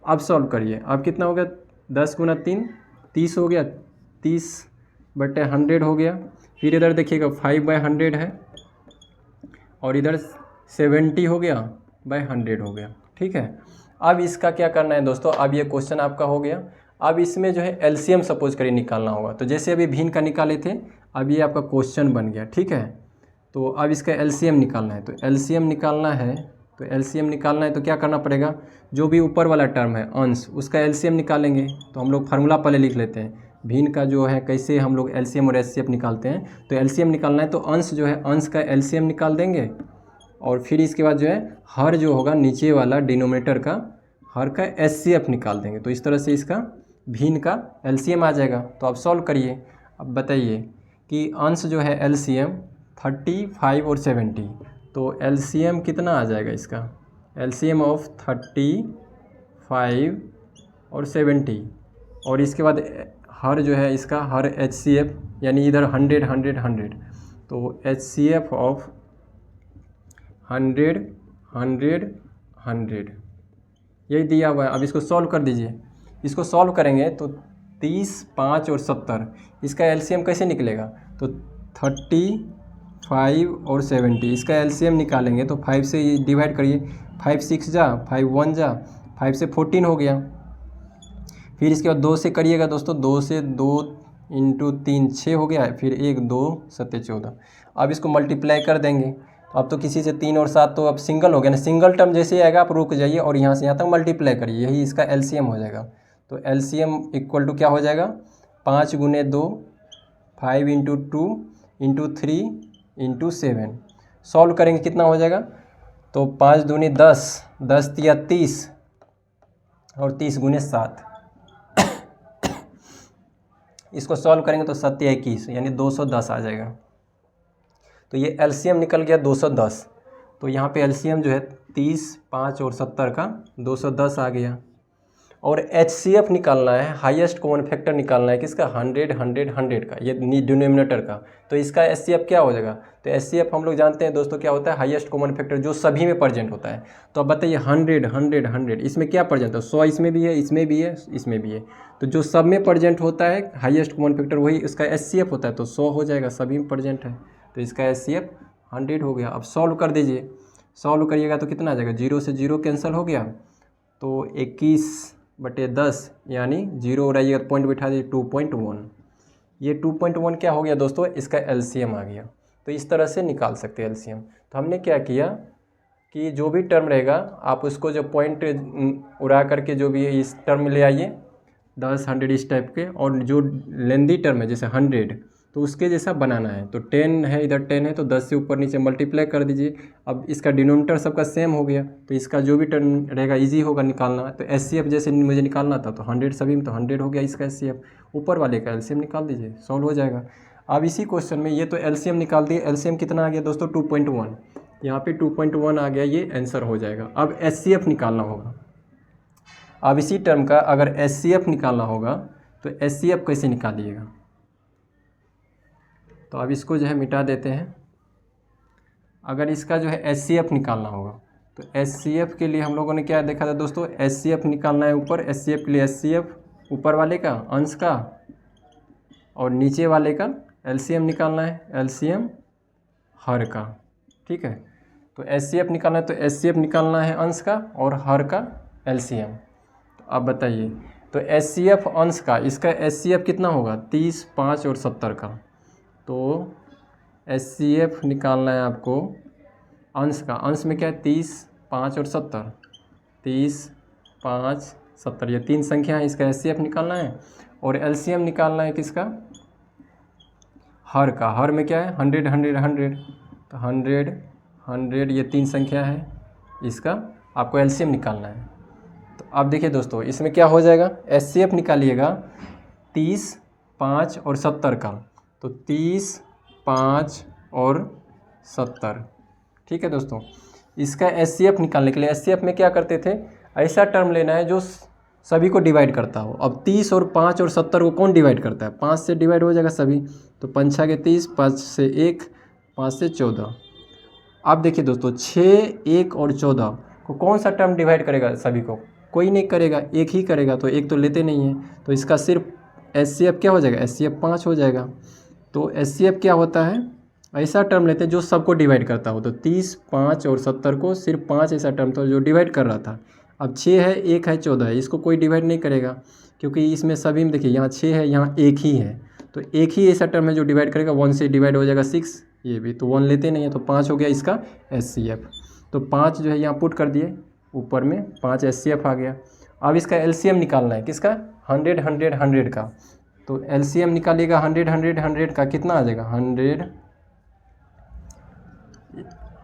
अब सॉल्व करिए, अब कितना हो गया? 10 गुना 3, 30 हो गया, 30/100 हो गया। फिर इधर देखिएगा 5/100 है, और इधर 70 हो गया, 100 हो गया। ठीक है, अब इसका क्या करना है दोस्तों? अब ये क्वेश्चन आपका हो गया। अब इसमें जो है LCM सपोज करिए निकालना होगा। तो जैसे अभी भिन्न का निकाले थे, अब ये आपका क्वेश्चन बन गया। ठीक है, तो अब इसका LCM निकालना है। तो LCM निकालना है, तो क्या करना पड़ेगा? जो भी ऊपर वाला टर्म है अंश, उसका LCM निकालेंगे। तो हम लोग फार्मूला पहले लिख लेते हैं, भिन्न का जो है कैसे हम लोग LCM और HCF निकालते हैं। तो LCM निकालना है, तो अंश जो है अंश का LCM निकाल देंगे, और फिर इसके बाद जो है हर जो होगा नीचे वाला डिनोमिनेटर का, हर का HCF निकाल देंगे। तो इस तरह से इसका भिन्न का LCM आ जाएगा। तो आप सॉल्व करिए। अब बताइए कि अंश जो है LCM 35 और 70, तो LCM कितना आ जाएगा इसका? LCM ऑफ 35 और 70, और इसके बाद हर जो है इसका हर HCF, यानी इधर 100 100 100, तो HCF ऑफ 100 100 100 यही दिया हुआ है। अब इसको सॉल्व कर दीजिए। इसको सॉल्व करेंगे तो 30, 5 और 70, इसका एलसीएम कैसे निकलेगा? तो 35 और 70, इसका एलसीएम निकालेंगे तो 5 से डिवाइड करिए, 5 6 जा, 5 1 जा, 5 से 14 हो गया। फिर इसके बाद 2 से करिएगा दोस्तों, 2 से 2 इंटू 3 6 हो गया, फिर 1 2 7 14। अब इसको मल्टीप्लाई कर देंगे, तो अब तो किसी से 3 और 7 तो अब सिंगल हो गया ना, सिंगल टर्म जैसे ही आएगा आप रुक जाइए और यहाँ से यहाँ तक मल्टीप्लाई करिए, यही इसका एलसीएम हो जाएगा। तो एलसीएम इक्वल टू क्या हो जाएगा? 5 गुने 2, 5 इंटू 2 इंटू 3 इंटू 7। सॉल्व करेंगे कितना हो जाएगा? तो 5 दूनी 10, 10 तिया 30 और 30 गुने 7। इसको सॉल्व करेंगे तो 7 या 21 यानी 210 आ जाएगा। तो ये एलसीएम निकल गया 210। तो यहाँ पे एलसीएम जो है 30, 5 और 70 का 210 आ गया। और एचसीएफ निकालना है, हाईएस्ट कॉमन फैक्टर निकालना है किसका? 100 100 100 का, ये डिनोमिनेटर का। तो इसका एचसीएफ क्या हो जाएगा? तो एचसीएफ हम लोग जानते हैं दोस्तों क्या होता है? हाईएस्ट कॉमन फैक्टर जो सभी में प्रेजेंट होता है। तो अब बताइए 100 100 100 इसमें क्या प्रेजेंट है? 100 इसमें भी है, इसमें भी है, इसमें भी है। तो जो सब में प्रेजेंट होता है हाईएस्ट कॉमन फैक्टर वही इसका एचसीएफ होता है। तो 100 हो जाएगा, सभी में प्रेजेंट है, तो इसका एचसीएफ 100 हो गया। अब सॉल्व कर दीजिए, सॉल्व करिएगा तो कितना आ जाएगा? 0 से 0 कैंसिल हो गया, तो 21/10 यानी 0 रहिएगा, पॉइंट बिठा दीजिए 2.1। ये 2.1 क्या हो गया दोस्तों? इसका एलसीएम आ गया। तो इस तरह से निकाल सकते हैं एलसीएम। तो हमने क्या किया कि जो भी टर्म रहेगा आप उसको जो पॉइंट उड़ा करके जो भी इस टर्म में ले आइए, 10 100 इस टाइप के, और जो लेंदी टर्म है जैसे 100 तो उसके जैसा बनाना है। तो 10 है, इधर 10 है तो 10 से ऊपर नीचे मल्टीप्लाई कर दीजिए। अब इसका डिनोमिनेटर सबका सेम हो गया, तो इसका जो भी टर्म रहेगा इजी होगा निकालना। तो एचसीएफ जैसे मुझे निकालना था तो 100 सभी में, तो 100 हो गया इसका एचसीएफ। ऊपर वाले का एलसीएम निकाल दीजिए, सॉल्व हो जाएगा। अब इसी क्वेश्चन में ये तो एलसीएम निकाल दिए, एलसीएम कितना आ गया दोस्तों? 2.1। यहाँ पे 2.1 आ गया, ये आंसर हो जाएगा। अब एचसीएफ निकालना होगा। अब इसी टर्म का अगर एचसीएफ निकालना होगा तो एचसीएफ कैसे निकालिएगा? तो अब इसको जो है मिटा देते हैं। अगर इसका जो है एचसीएफ निकालना होगा तो एचसीएफ के लिए हम लोगों ने क्या देखा था दोस्तों? एचसीएफ निकालना है ऊपर, एचसीएफ के लिए एचसीएफ ऊपर वाले का अंश का और नीचे वाले का एलसीएम निकालना है, एलसीएम हर का। ठीक है, तो एचसीएफ निकालना है तो एचसीएफ निकालना है अंश का और हर का एलसीएम। तो अब बताइए, तो एचसीएफ अंश का, इसका एचसीएफ कितना होगा? 30, 5 और 70 का। तो एचसीएफ निकालना है आपको अंश का, अंश में क्या है? 30, 5 और 70, 30, 5, 70 ये 3 संख्या है, इसका एचसीएफ निकालना है। और एलसीएम निकालना है किसका? हर का। हर में क्या है? 100 100 100, तो 100 100 ये 3 संख्या है, इसका आपको एलसीएम निकालना है। तो अब देखिए दोस्तों इसमें क्या हो जाएगा? एचसीएफ निकालिएगा 30, 5 और 70 का, तो 30, 5 और 70। ठीक है दोस्तों, इसका एचसीएफ निकालने के लिए एचसीएफ में क्या करते थे? ऐसा टर्म लेना है जो सभी को डिवाइड करता हो। अब 30 और 5 और 70 को कौन डिवाइड करता है? 5 से डिवाइड हो जाएगा सभी, तो 5 6 के 30, 5 से 1, 5 से 14। अब देखिए दोस्तों 6, 1 और 14 को कौन सा टर्म डिवाइड करेगा सभी को? कोई नहीं करेगा, एक ही करेगा, तो एक तो लेते नहीं है, तो इसका सिर्फ एचसीएफ क्या हो जाएगा? एचसीएफ 5 हो जाएगा। तो एचसीएफ क्या होता है? ऐसा टर्म लेते हैं जो सबको डिवाइड करता हो। तो 30, 5 और 70 को सिर्फ 5 ऐसा टर्म था जो डिवाइड कर रहा था। अब 6 है, 1 है, 14 है, इसको कोई डिवाइड नहीं करेगा क्योंकि इसमें सभी में देखिए यहाँ 6 है, यहाँ 1 ही है, तो एक ही ऐसा टर्म है जो डिवाइड करेगा। 1 से डिवाइड हो जाएगा 6, ये भी तो 1 लेते नहीं है, तो 5 हो गया इसका एचसीएफ। तो 5 जो है यहाँ पुट कर दिए, ऊपर में 5 एचसीएफ आ गया। अब इसका एलसीएम निकालना है किसका? 100 100 100 का। तो एलसीएम निकालिएगा 100 100 100 का, कितना आ जाएगा? 100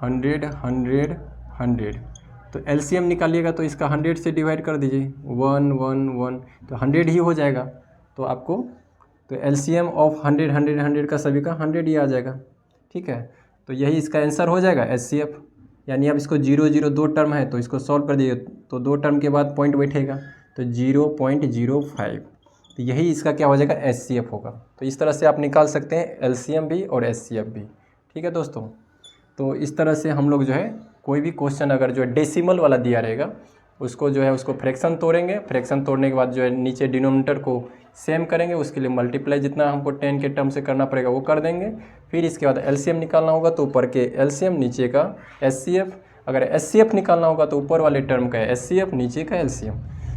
100 100 100। तो एलसीएम निकालिएगा तो इसका 100 से डिवाइड कर दीजिए, 1 1 1, तो 100 ही हो जाएगा। तो आपको तो एलसीएम ऑफ 100 100 100 का सभी का 100 ही आ जाएगा। ठीक है, तो यही इसका आंसर हो जाएगा एचसीएफ। यानी अब इसको 0 0 2 टर्म है तो इसको सॉल्व कर दीजिए, तो 2 टर्म के बाद पॉइंट बैठेगा, तो 0.05। तो यही इसका क्या हो जाएगा? एचसीएफ होगा। तो इस तरह से आप निकाल सकते हैं एलसीएम भी और एचसीएफ भी। ठीक है दोस्तों, तो इस तरह से हम लोग जो है कोई भी क्वेश्चन अगर जो डेसिमल वाला दिया रहेगा उसको जो है उसको फ्रैक्शन तोड़ेंगे, फ्रैक्शन तोड़ने के बाद जो है नीचे डिनोमिनेटर को सेम करेंगे, उसके लिए मल्टीप्लाई जितना हमको 10 के टर्म से करना पड़ेगा वो कर देंगे। फिर इसके बाद एलसीएम निकालना होगा तो ऊपर के एलसीएम नीचे का एचसीएफ, अगर एचसीएफ निकालना होगा तो ऊपर वाले टर्म का एचसीएफ नीचे का एलसीएम।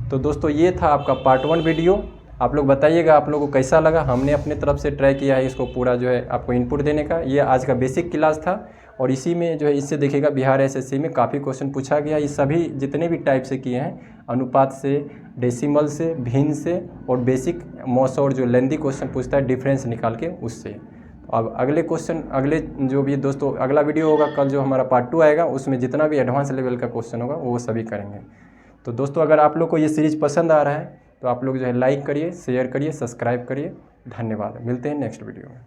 तो दोस्तों ये था आपका पार्ट 1 वीडियो। आप लोग बताइएगा आप लोगों को कैसा लगा। हमने अपने तरफ से ट्राई किया है इसको पूरा जो है आपको इनपुट देने का। ये आज का बेसिक क्लास था और इसी में जो है इससे देखिएगा बिहार एसएससी में काफ़ी क्वेश्चन पूछा गया। ये सभी जितने भी टाइप से किए हैं, अनुपात से, डेसिमल से, भिन्न से और बेसिक मॉस और जो लेंदी क्वेश्चन पूछता है डिफरेंस निकाल के उससे। अब अगले क्वेश्चन, अगले जो भी दोस्तों अगला वीडियो होगा कल जो हमारा पार्ट 2 आएगा, उसमें जितना भी एडवांस लेवल का क्वेश्चन होगा वो सभी करेंगे। तो दोस्तों अगर आप लोग को ये सीरीज़ पसंद आ रहा है तो आप लोग जो है लाइक करिए, शेयर करिए, सब्सक्राइब करिए। धन्यवाद। मिलते हैं नेक्स्ट वीडियो में।